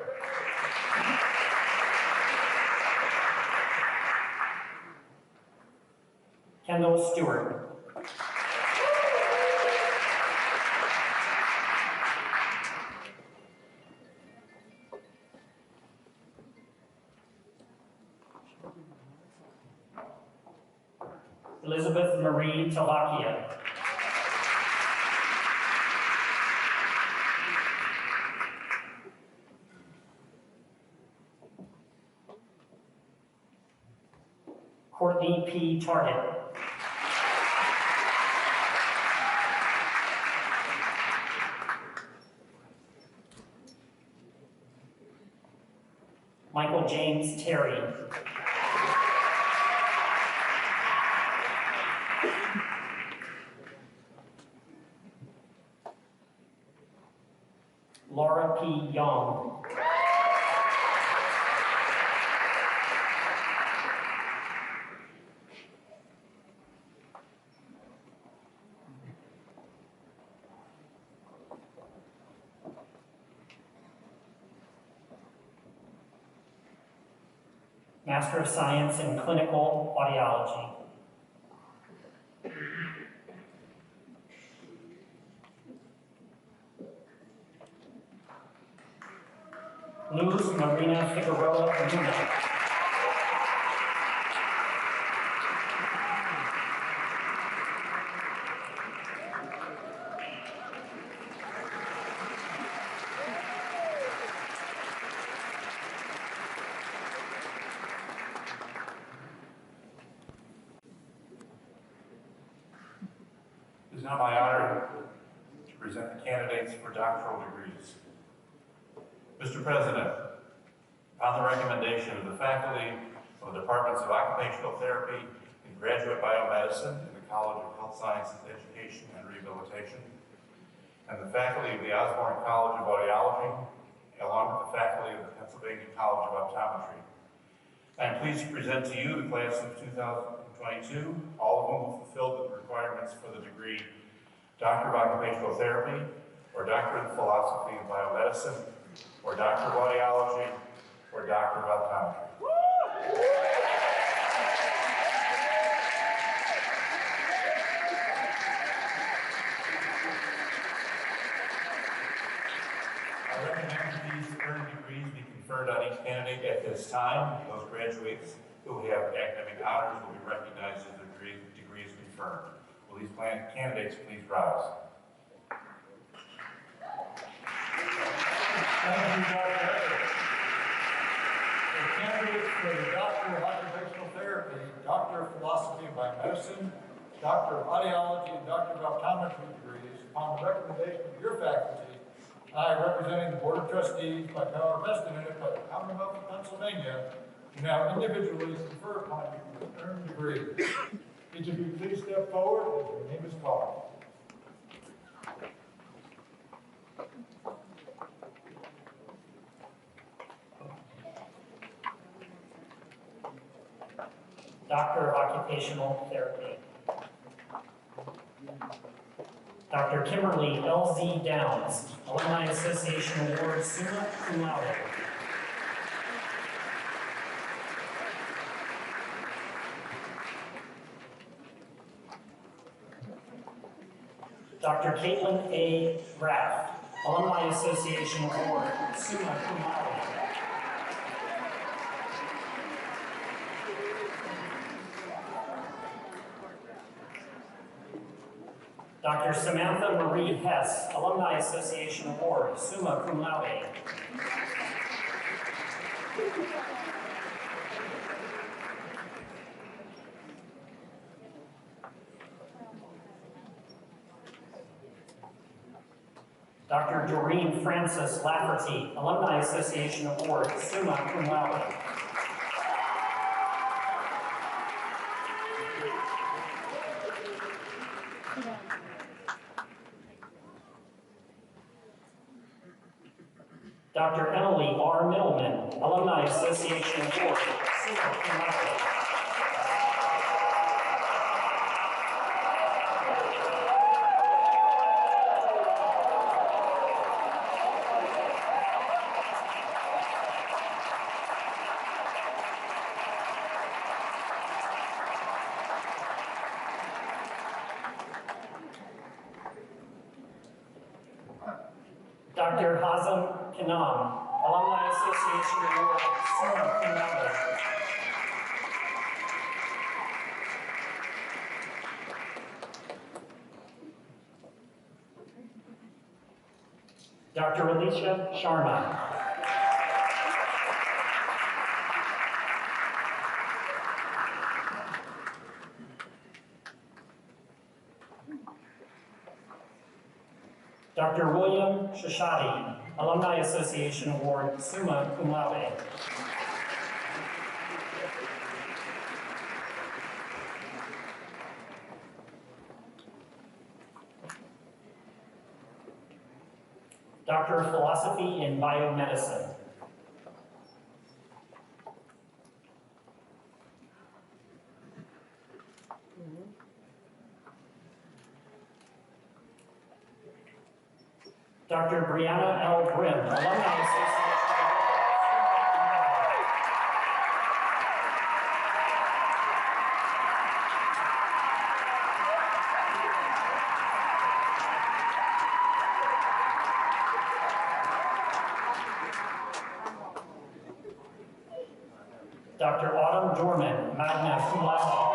D: Kendall Stewart. Elizabeth Marie Talakia. Courtney P. Target. Michael James Terry. Laura P. Young. Master of Science in Clinical Audiology. Luz Marina Figueroa Luna.
F: It is now my honor to present the candidates for doctoral degrees. Mr. President, upon the recommendation of the faculty of the Departments of Occupational Therapy and Graduate Biomedicine in the College of Health Sciences, Education, and Rehabilitation, and the faculty of the Osborne College of Audiology, along with the faculty of the Pennsylvania College of Optometry, I am pleased to present to you the class of 2022, all of whom will fulfill the requirements for the degree Doctor of Occupational Therapy, or Doctor of Philosophy of Biomedicine, or Doctor of Audiology, or Doctor of Optometry. I recommend that these earned degrees be conferred on each candidate at this time. Those graduates who have academic honors will be recognized as their degrees confirmed. Will these candidates please rise?
A: Thank you, Dr. Eckert. The candidates for the Doctor of Occupational Therapy, Doctor of Philosophy and Biomedicine, Doctor of Audiology, and Doctor of Optometry degrees, upon the recommendation of your faculty, I, representing the Board of Trustees by power vested in it by the Commonwealth of Pennsylvania, do now individually confer upon you the earned degree. Each of you please step forward as your name is called.
D: Doctor of Occupational Therapy. Dr. Kimberly L.Z. Downs, Alumni Association Award, summa cum laude. Dr. Caitlin A. Graff, Alumni Association Award, summa cum laude. Dr. Samantha Marie Hess, Alumni Association Award, summa cum laude. Dr. Doreen Francis Lafferty, Alumni Association Award, summa cum laude. Dr. Emily R. Middleman, Alumni Association Award, summa cum laude. Dr. Hazem Kanam, Alumni Association Award, summa cum laude. Dr. Alicia Sharma. Dr. William Shashadi, Alumni Association Award, summa cum laude. Doctor of Philosophy in Biomedicine. Dr. Brianna L. Grimm, Alumni Association. Dr. Autumn Dorman, magna cum laude.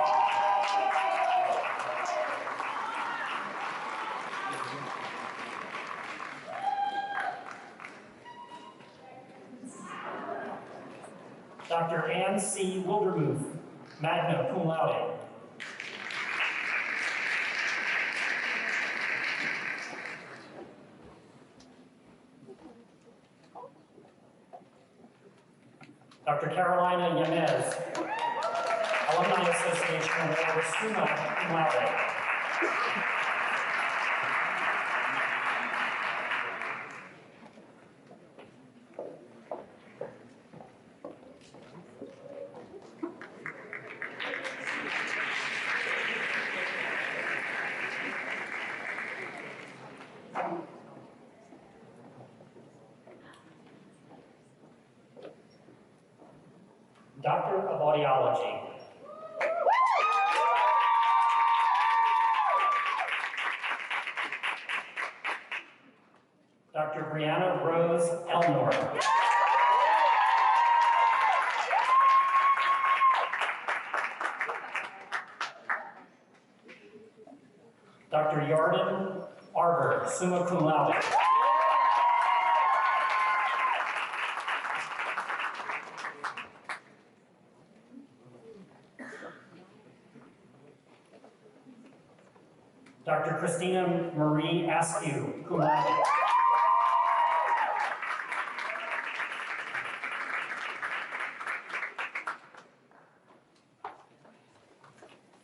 D: Dr. Ann C. Wildermuth, magna cum laude. Dr. Carolina Yanez, Alumni Association Award, summa cum laude. Doctor of Audiology. Dr. Brianna Rose Elmore. Dr. Yarden Arbor, summa cum laude. Dr. Christina Marie Askew, cum laude.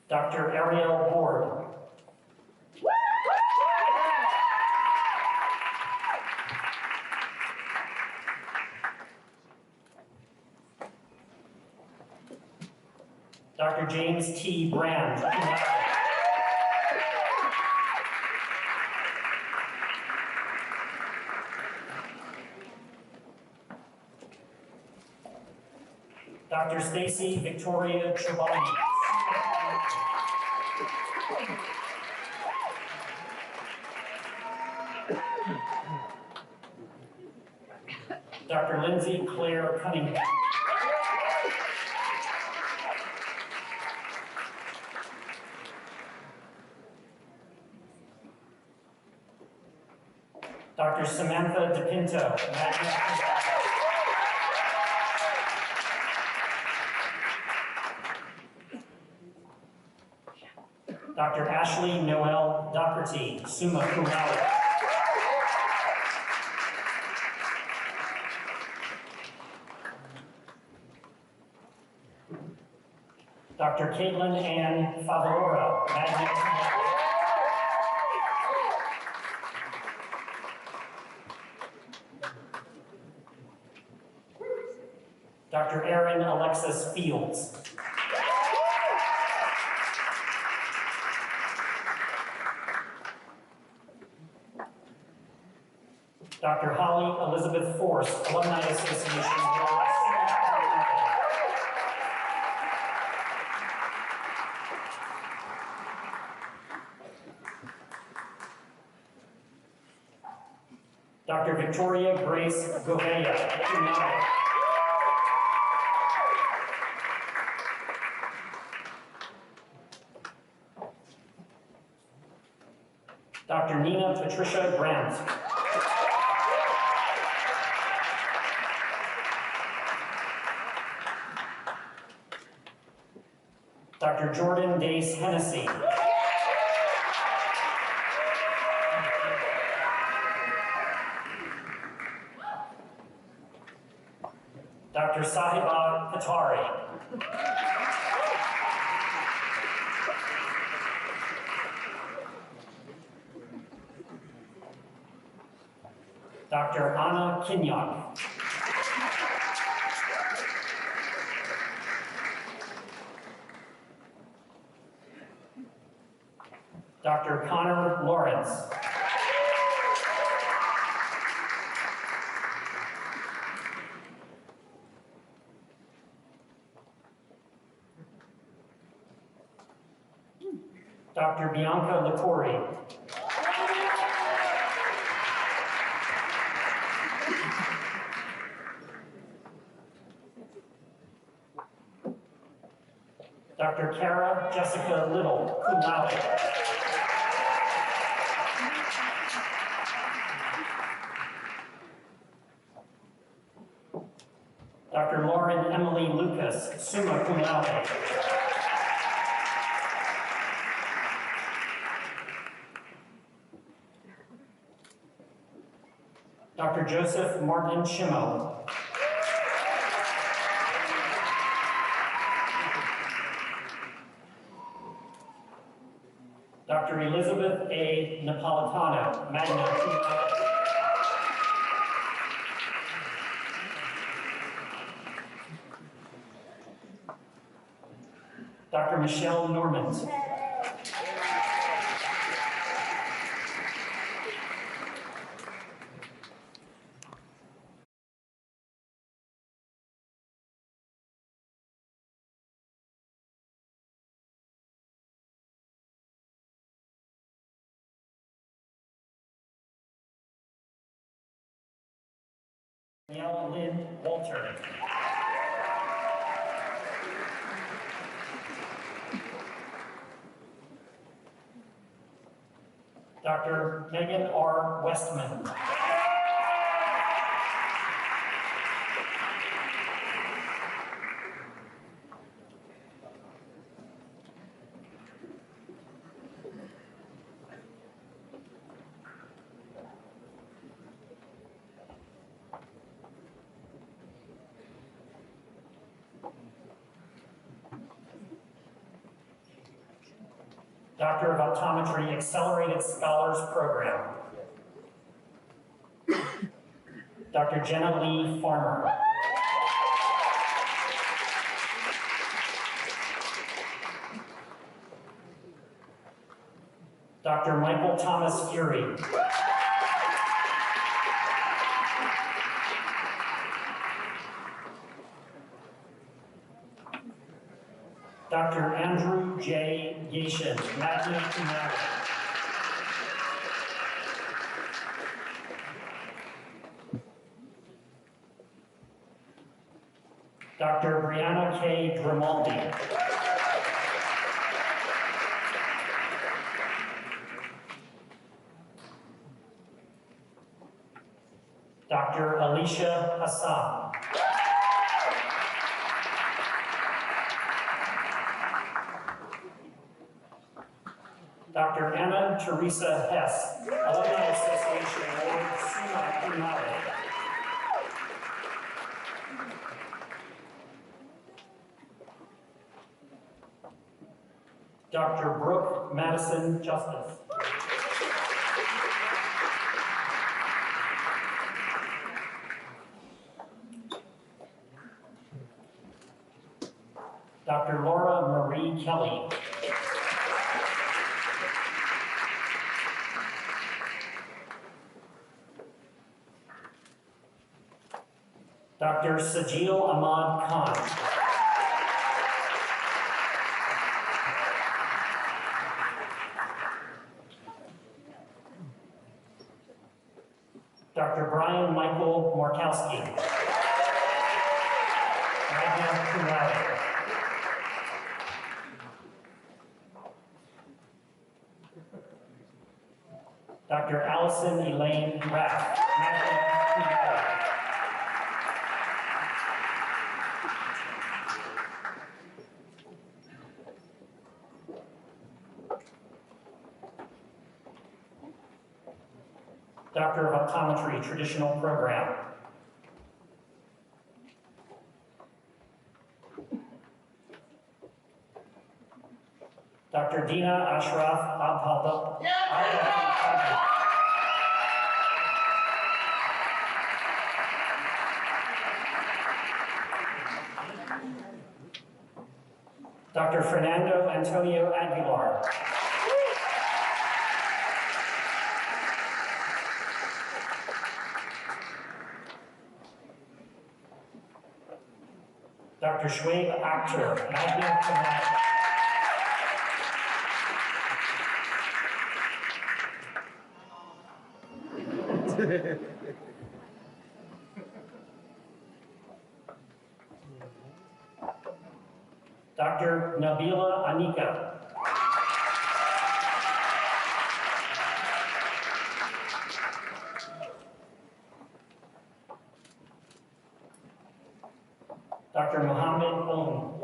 D: Dr. Ariel Ward. Dr. James T. Brand, cum laude. Dr. Stacy Victoria Chobani. Dr. Lindsay Claire Cunningham. Dr. Samantha DePinto, magna cum laude. Dr. Ashley Noel Doherty, summa cum laude. Dr. Caitlin Ann Favalora, magna cum laude. Dr. Erin Alexis Fields. Dr. Holly Elizabeth Force, Alumni Association. Dr. Victoria Grace Govea, cum laude. Dr. Nina Patricia Grant. Dr. Jordan Dace Hennessy. Dr. Sahiba Patari. Dr. Anna Kinyock. Dr. Connor Lawrence. Dr. Bianca Lepori. Dr. Kara Jessica Little, cum laude. Dr. Lauren Emily Lucas, summa cum laude. Dr. Joseph Martin Schimmo. Dr. Elizabeth A. Napolitano, magna cum laude. Dr. Michelle Normand. Danielle Lynn Walter. Dr. Megan R. Westman. Doctor of Optometry, Accelerated Scholars Program. Dr. Jenna Lee Farmer. Dr. Michael Thomas Fury. Dr. Andrew J. Yashin, magna cum laude. Dr. Brianna K. Grimaldi. Dr. Alicia Hassan. Dr. Anna Teresa Hess, Alumni Association Award, summa cum laude. Dr. Brooke Madison Justice. Dr. Laura Marie Kelly. Dr. Sajil Ahmad Khan. Dr. Brian Michael Morkowski. Magna cum laude. Dr. Allison Elaine Raff. Magna cum laude. Doctor of Optometry, Traditional Program. Dr. Dina Ashraf Abdallah. Dr. Fernando Antonio Aguilar. Dr. Shoaib Akhtar, magna cum laude. Dr. Nabila Anika. Dr. Mohammed Olm.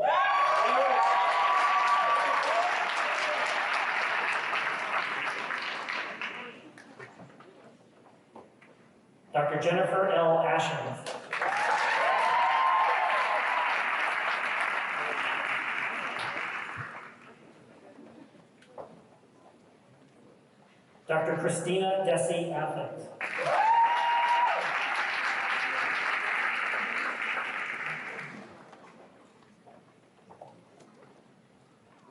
D: Dr. Jennifer L. Ashens. Dr. Christina Desi Athens.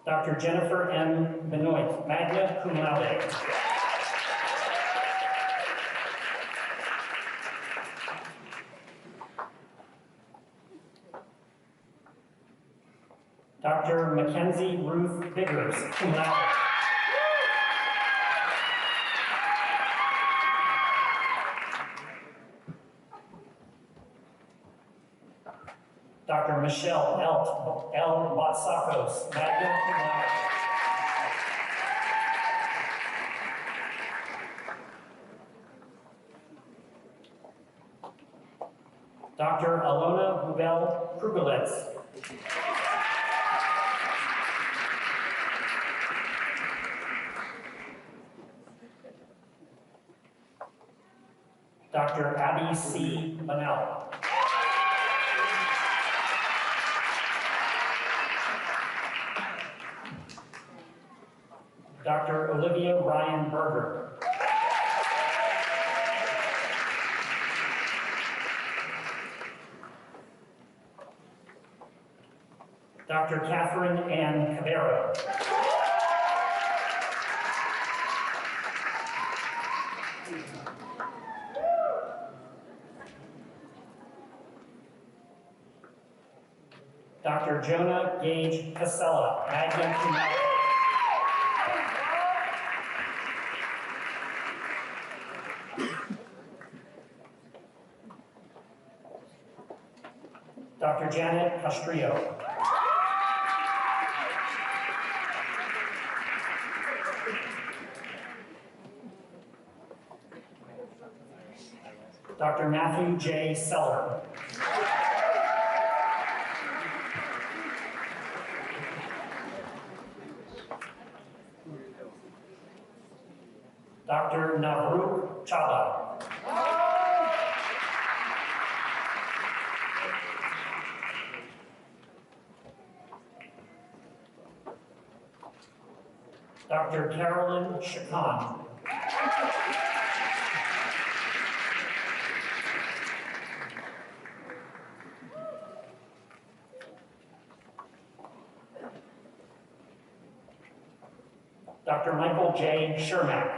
D: Dr. Jennifer M. Benoit, magna cum laude. Dr. Mackenzie Ruth Biggers, cum laude. Dr. Michelle L. Batsakos, magna cum laude. Dr. Alona Bubel Krugelitz. Dr. Abby C. Linnell. Dr. Olivia Ryan Berger. Dr. Catherine Ann Cabero. Dr. Jonah Gage Casella, magna cum laude. Dr. Janet Castrillo. Dr. Matthew J. Seller. Dr. Navroop Chaba. Dr. Carolyn Chacon. Dr. Michael J. Shermack.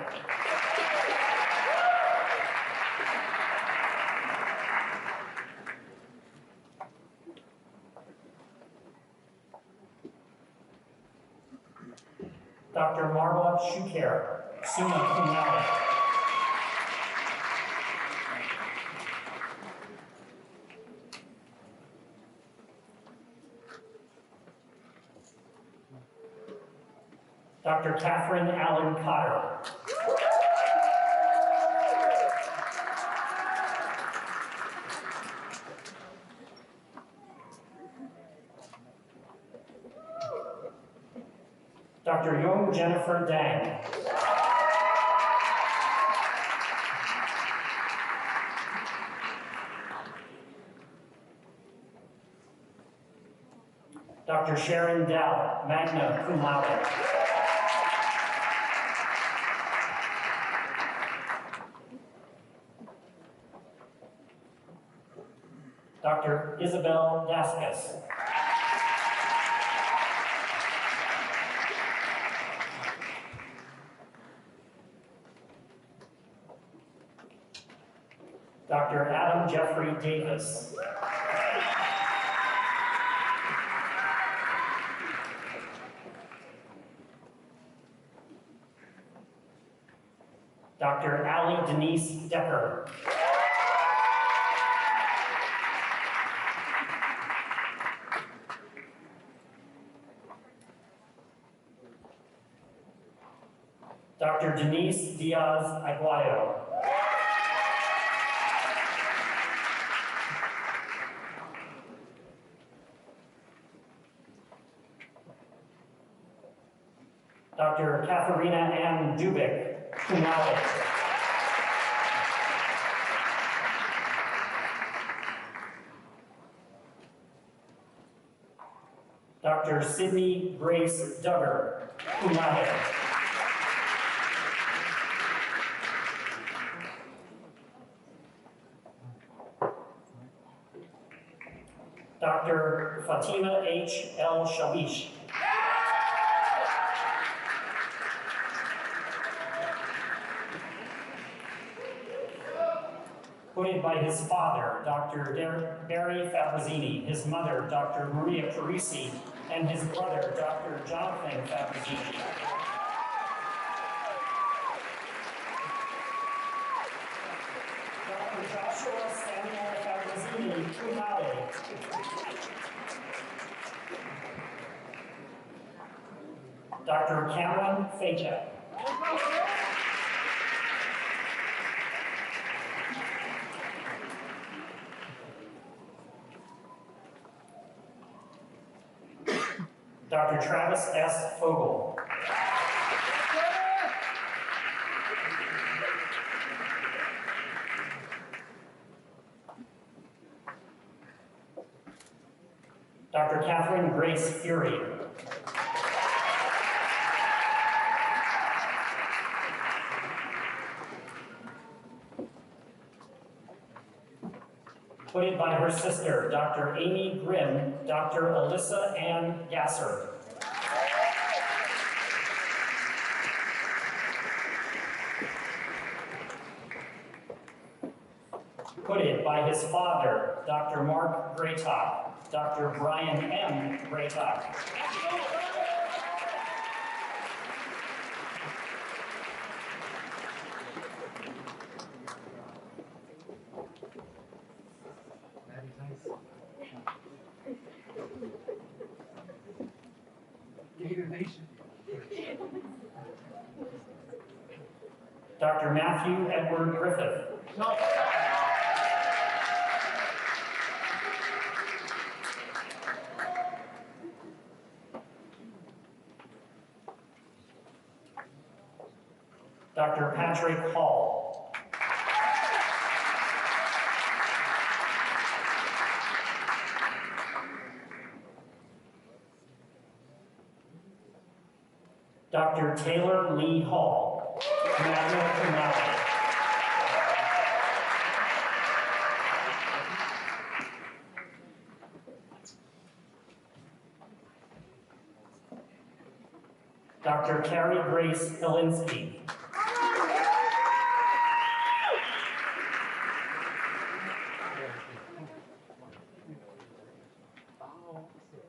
D: Dr. Marwa Shukair, summa cum laude. Dr. Catherine Allen Cotter. Dr. Yung Jennifer Dang. Dr. Sharon Dell, magna cum laude. Dr. Isabel Daskas. Dr. Adam Jeffrey Davis. Dr. Allie Denise Decker. Dr. Denise Diaz Aguayo. Dr. Katharina Ann Dubik, cum laude. Dr. Sydney Grace Duggar, cum laude. Dr. Fatima H. El Shawish. Appointed by his father, Dr. Barry Fabrizini, his mother, Dr. Maria Parisi, and his brother, Dr. Jonathan Fabrizini. Dr. Joshua Samuel Fabrizini, cum laude. Dr. Cameron Fajek. Dr. Travis S. Fogel. Dr. Catherine Grace Fury. Appointed by her sister, Dr. Amy Grimm, Dr. Alyssa Ann Gasser. Appointed by his father, Dr. Mark Graytop, Dr. Brian M. Graytop. Dr. Matthew Edward Griffith. Dr. Patrick Hall. Dr. Taylor Lee Hall, magna cum laude. Dr. Carrie Grace Helinski.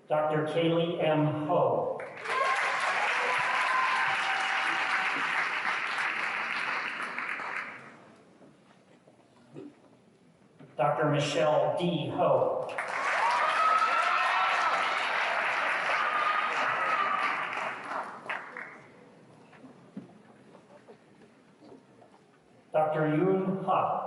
D: Dr. Kaylee M. Ho. Dr. Michelle D. Ho. Dr. Yoon Ha.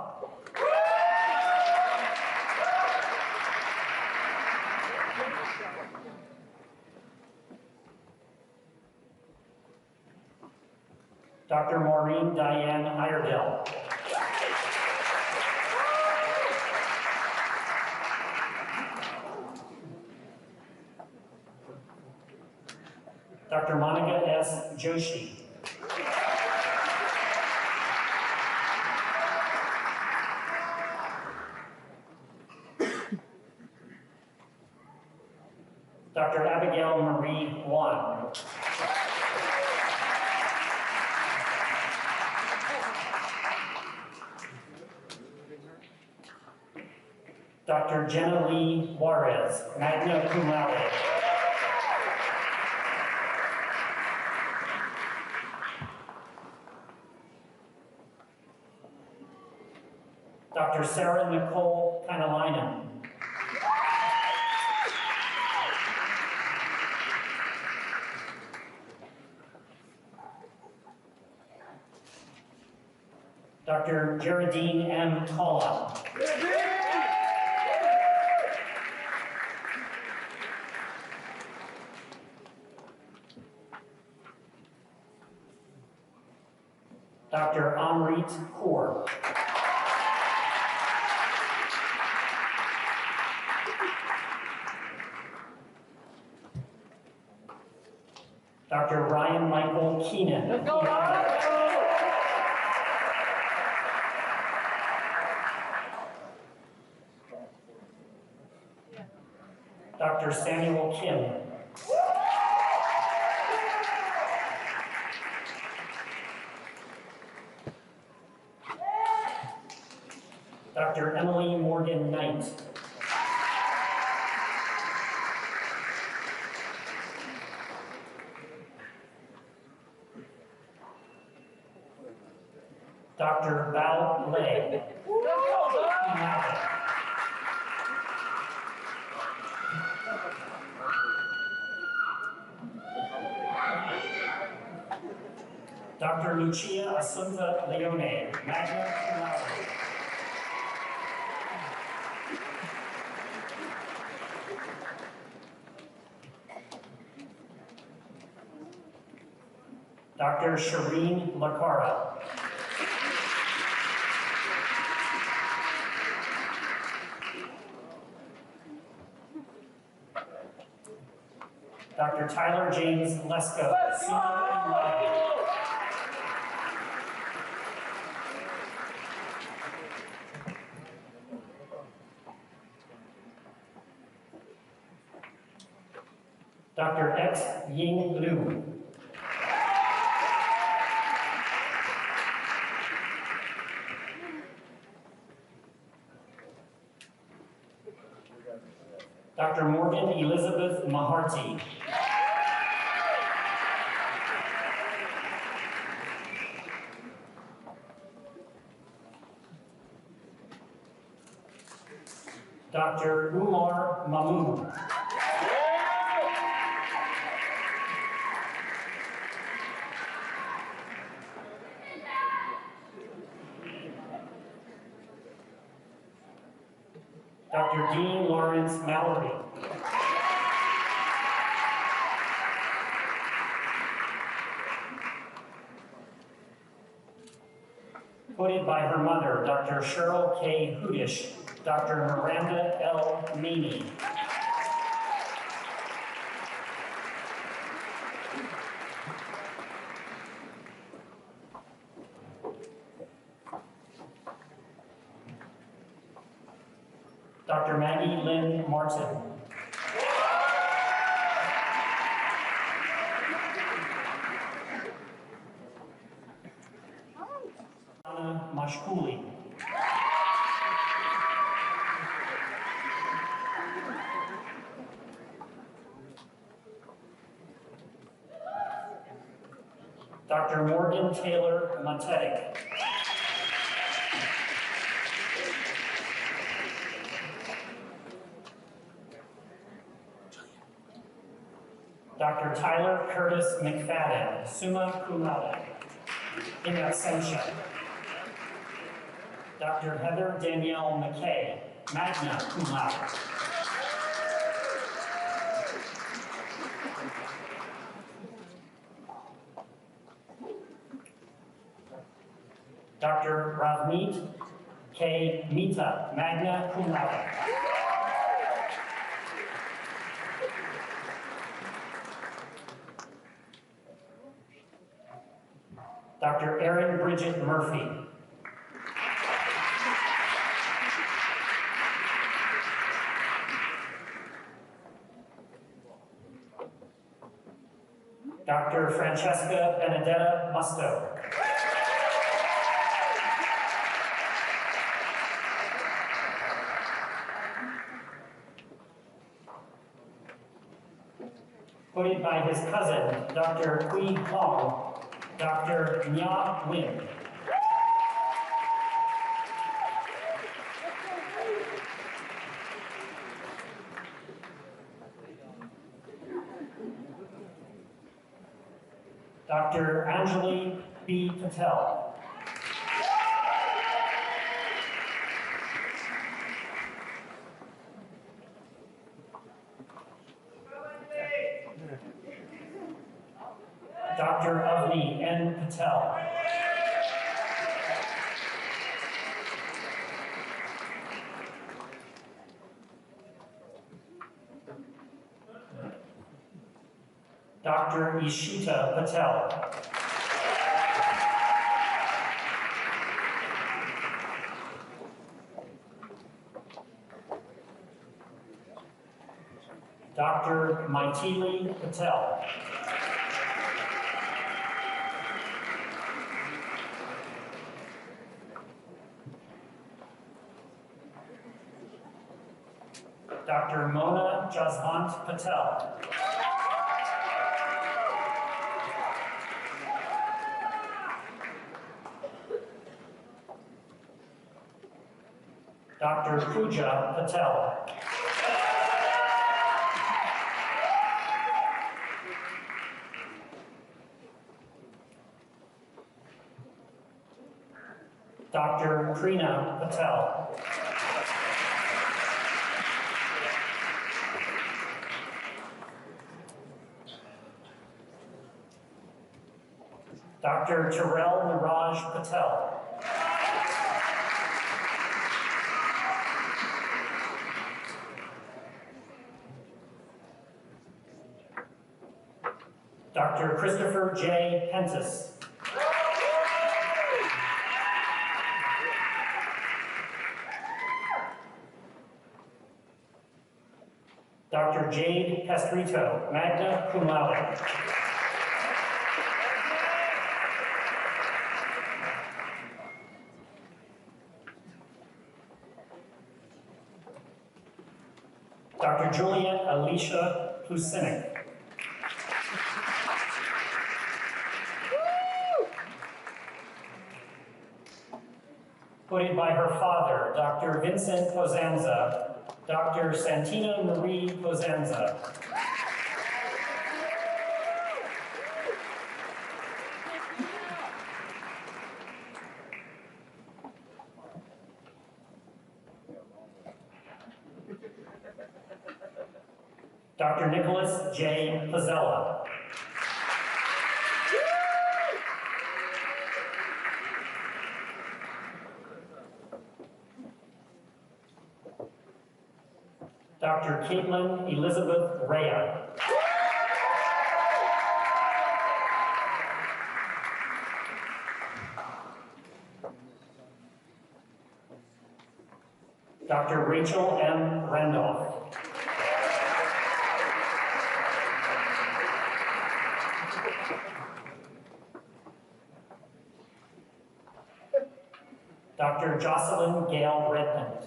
D: Dr. Maureen Diane Iredell. Dr. Monica S. Joshi. Dr. Abigail Marie Wan. Dr. Jenna Lee Juarez, magna cum laude. Dr. Sarah Nicole Kanalainen. Dr. Geraldine M. Tolla. Dr. Amrit Kaur. Dr. Ryan Michael Keenan. Let's go, Ryan! Dr. Samuel Kim. Dr. Emily Morgan Knight. Dr. Bao Lei. Dr. Lucia Asunta Leone, magna cum laude. Dr. Shireen Lacara. Dr. Tyler James Lesko, summa cum laude. Dr. X Ying Liu. Dr. Morgan Elizabeth Maharti. Dr. Umar Mahmood. Dr. Dean Lawrence Mallory. Quoted by her mother, Dr. Cheryl K. Hudish, Dr. Miranda L. Maney. Dr. Maggie Lynn Martin. Anna Mashkuli. Dr. Morgan Taylor Matetic. Dr. Tyler Curtis McFadden, summa cum laude, in absentia. Dr. Heather Danielle McKay, magna cum laude. Dr. Ravneet K. Mita, magna cum laude. Dr. Erin Bridget Murphy. Dr. Francesca Benedetta Musto. Put by his cousin, Dr. Kui Hong, Dr. Nya Win. Dr. Anjali B. Patel. Dr. Avni N. Patel. Dr. Ishita Patel. Dr. Maithili Patel. Dr. Mona Jaswant Patel. Dr. Pooja Patel. Dr. Krina Patel. Dr. Terrell Niraj Patel. Dr. Christopher J. Pentis. Dr. Jade Castrito, magna cum laude. Dr. Juliet Alicia Plusinik. Put by her father, Dr. Vincent Pozanza, Dr. Santina Marie Pozanza. Dr. Nicholas J. Pizzella. Dr. Caitlin Elizabeth Rea. Dr. Rachel M. Randolph. Dr. Jocelyn Gale Redmond.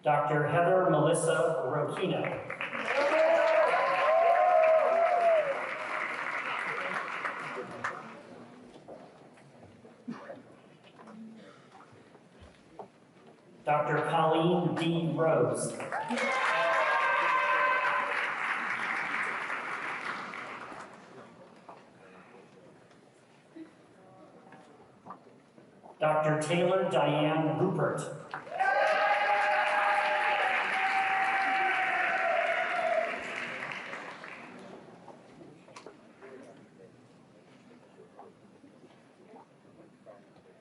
D: Dr. Heather Melissa Rokino. Dr. Colleen D. Rose. Dr. Taylor Diane Rupert.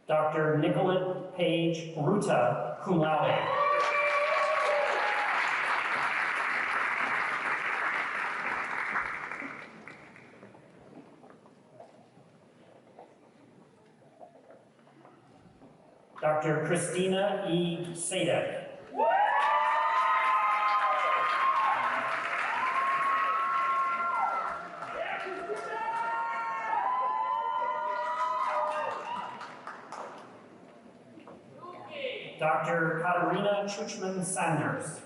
D: Dr. Nicolette Page Ruta, cum laude. Dr. Christina E. Sadek. Dr. Katarina Chuchman-Sanders.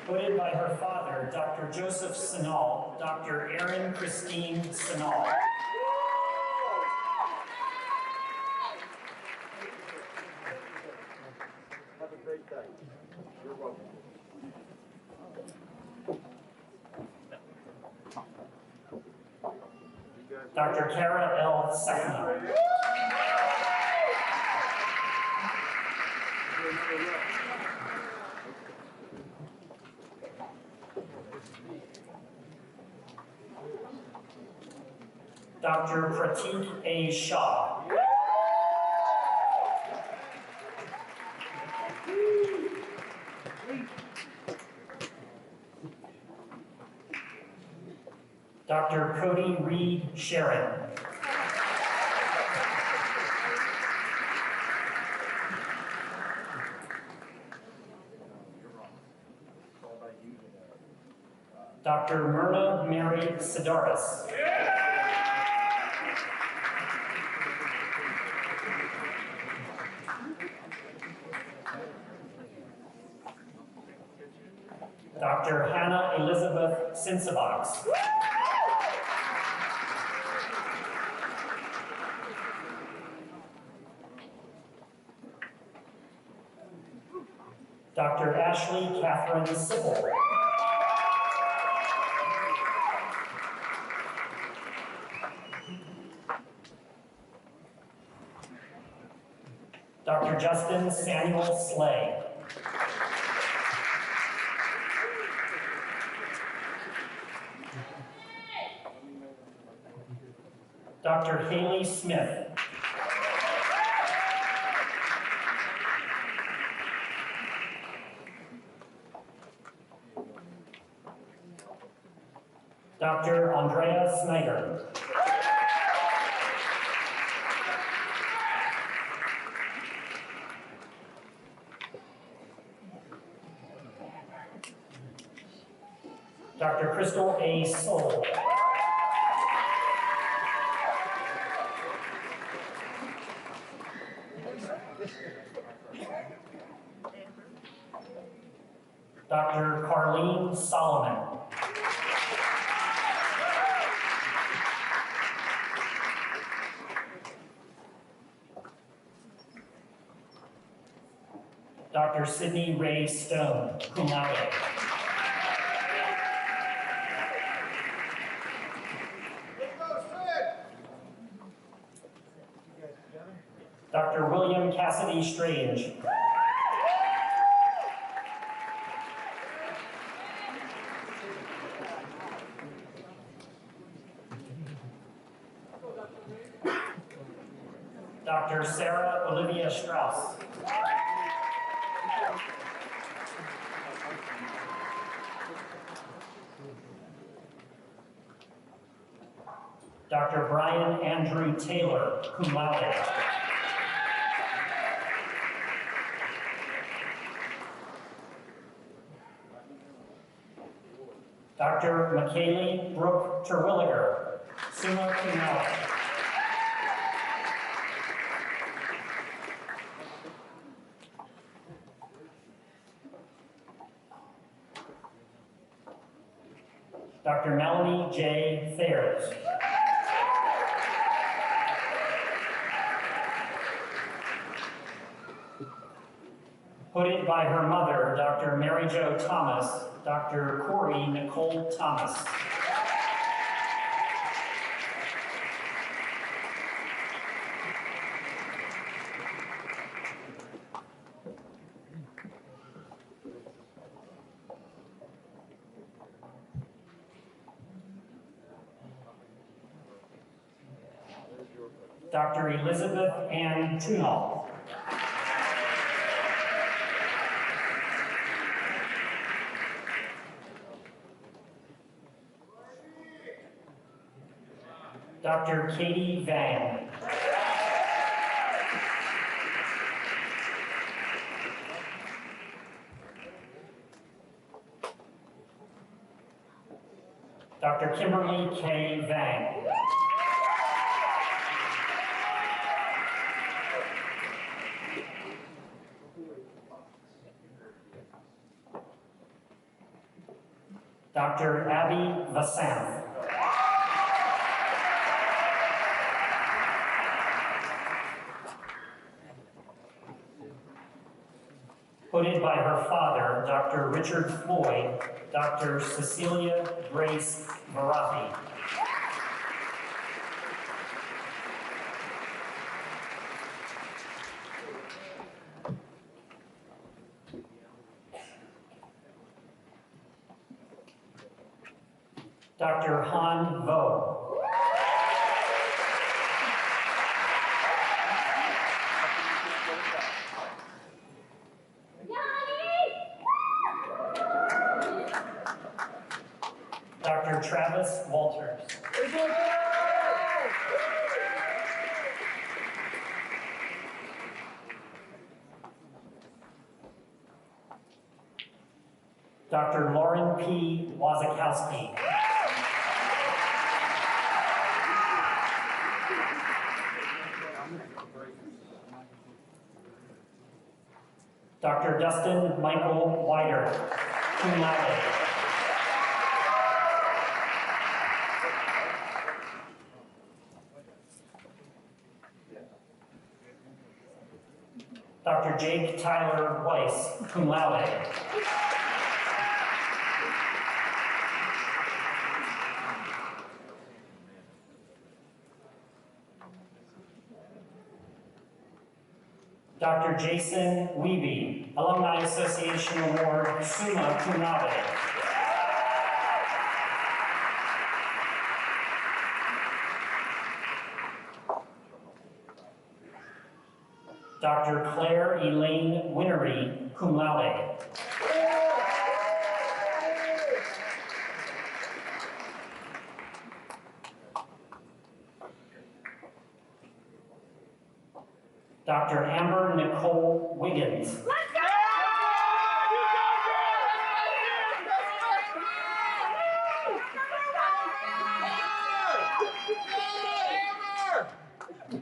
D: Voted by her father, Dr. Joseph Sinal, Dr. Erin Christine Sinal.
E: Have a great day. You're welcome.
D: Dr. Kara L. Sefner. Dr. Pratik A. Shah. Dr. Cody Reed Sharon. Dr. Myrna Mary Sidaris. Dr. Hannah Elizabeth Sensabox. Dr. Ashley Catherine Sippel. Dr. Justin Samuel Slay. Dr. Haley Smith. Dr. Andrea Snyder. Dr. Crystal A. Soul. Dr. Carlene Solomon. Dr. Sydney Ray Stone, cum laude. Dr. William Cassidy Strange. Dr. Sarah Olivia Strauss. Dr. Brian Andrew Taylor, cum laude. Dr. McKaylee Brooke Terwilliger, summa cum laude. Dr. Melanie J. Thayers. Hooded by her mother, Dr. Mary Jo Thomas, Dr. Corey Nicole Thomas. Dr. Elizabeth Ann Tunal. Dr. Katie Vang. Dr. Kimberly K. Vang. Dr. Abby Vassam. Hooded by her father, Dr. Richard Floyd, Dr. Cecilia Grace Marathi. Dr. Han Vo. Dr. Travis Walters. Dr. Lauren P. Wazakowski. Dr. Dustin Michael Wider, cum laude. Dr. Jake Tyler Weiss, cum laude. Dr. Jason Wiebe, Alumni Association Award, summa cum laude. Dr. Claire Elaine Winery, cum laude. Dr. Amber Nicole Wiggins.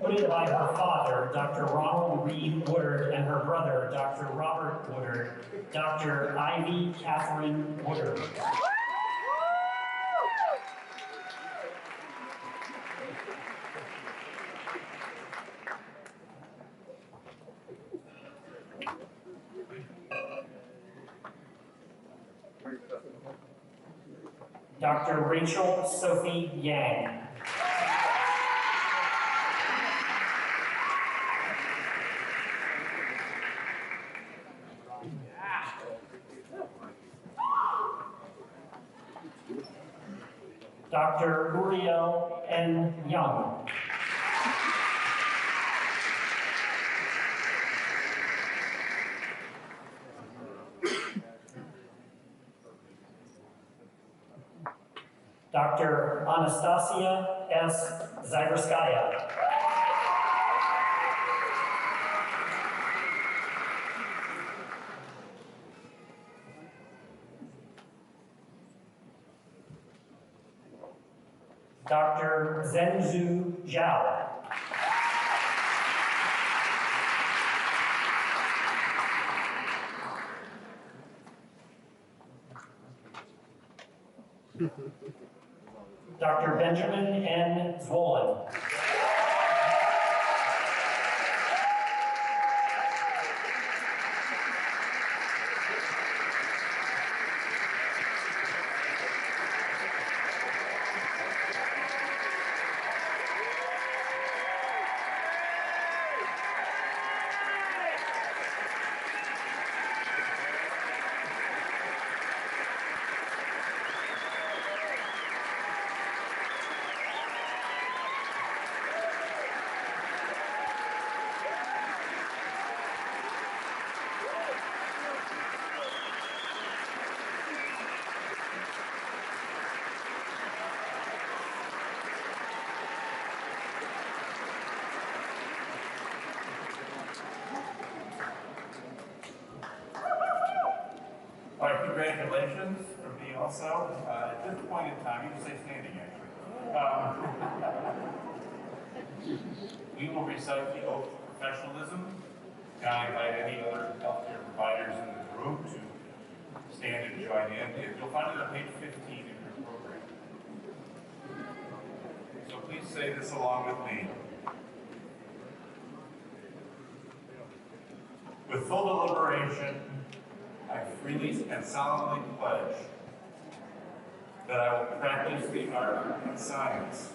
D: Put by her father, Dr. Ronald Reed Woodard, and her brother, Dr. Robert Woodard, Dr. Ivy Catherine Woodard. Dr. Rachel Sophie Yang. Dr. Uriel N. Young. Dr. Anastasia S. Zagrskaya. Dr. Zhenzu Zhao. Dr. Benjamin N. Zwolen.
F: All right, congratulations for being also. At this point in time, you can say standing actually. We will recite the oath of professionalism. And I invite any other healthcare providers in the room to stand and join in. You'll find it on page 15 in your program. So please say this along with me. With full deliberation, I freely and solemnly pledge that I will practice the art and science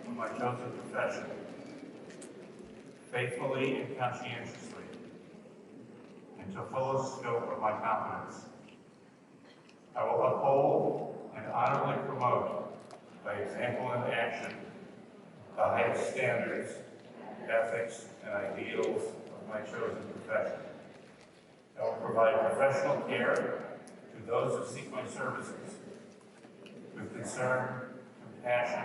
F: of my chosen profession faithfully and conscientiously, and to fullest scope of my competence. I will uphold and honorably promote, by example and action, the highest standards, ethics, and ideals of my chosen profession. I will provide professional care to those who seek my services with concern, compassion,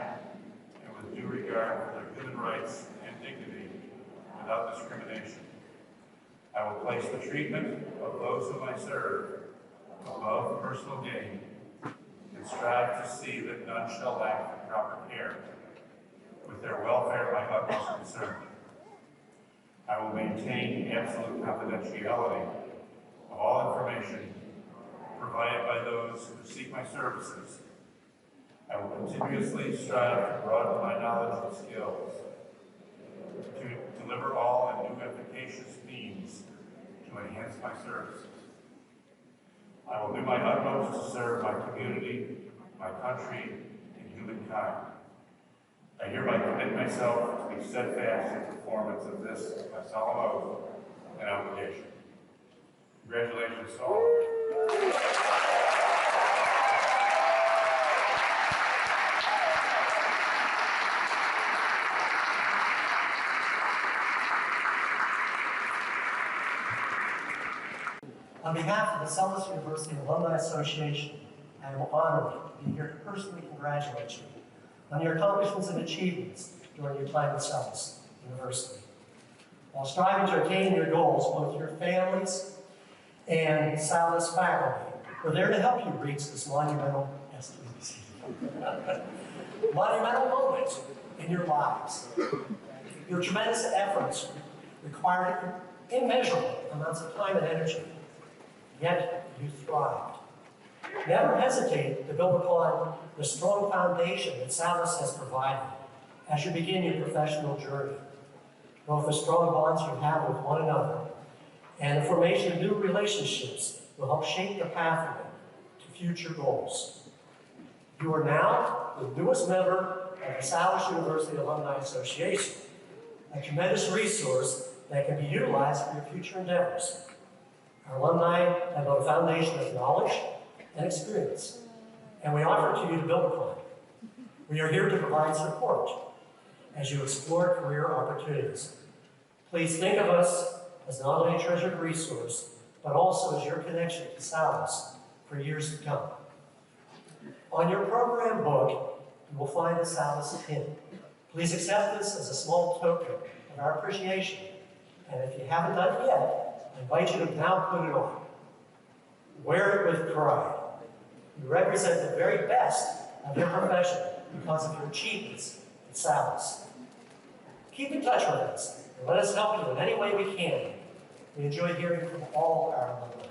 F: and with due regard for their human rights and dignity without discrimination. I will place the treatment of those whom I serve above personal gain and strive to see that none shall lack the proper care, with their welfare my utmost concern. I will maintain absolute confidentiality of all information provided by those who seek my services. I will continuously strive to broaden my knowledge and skills, to deliver all and new efficacious means to enhance my services. I will do my utmost to serve my community, my country, and humankind. I hereby commit myself to be steadfast in performance of this my solemn oath and obligation. Congratulations to all of you.
G: On behalf of the Salus University Alumni Association, I am honored to be here to personally congratulate you on your accomplishments and achievements during your time at Salus University. While striving to attain your goals, both your families and Salus faculty were there to help you reach this monumental moment in your lives. Your tremendous efforts required immeasurable amounts of time and energy, yet you thrived. Never hesitate to build upon the strong foundation that Salus has provided as you begin your professional journey, both the strong bonds you have with one another and the formation of new relationships will help shape the pathway to future goals. You are now the newest member of the Salus University Alumni Association, a tremendous resource that can be utilized for your future endeavors. Our alumni have a foundation of knowledge and experience, and we offer it to you to build upon. We are here to provide support as you explore career opportunities. Please think of us as not only a treasured resource, but also as your connection to Salus for years to come. On your program book, you will find a Salus pin. Please accept this as a small token of our appreciation, and if you haven't done it yet, I invite you to now put it on. Wear it with pride. You represent the very best of your profession because of your achievements at Salus. Keep in touch with us and let us help you in any way we can. We enjoy hearing from all our alumni.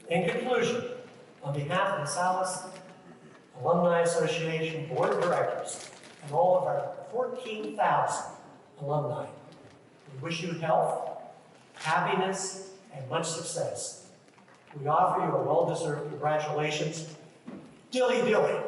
G: In conclusion, on behalf of the Salus Alumni Association Board of Directors and all of our 14,000 alumni, we wish you health, happiness, and much success. We offer you a well-deserved congratulations. Dilly dilly.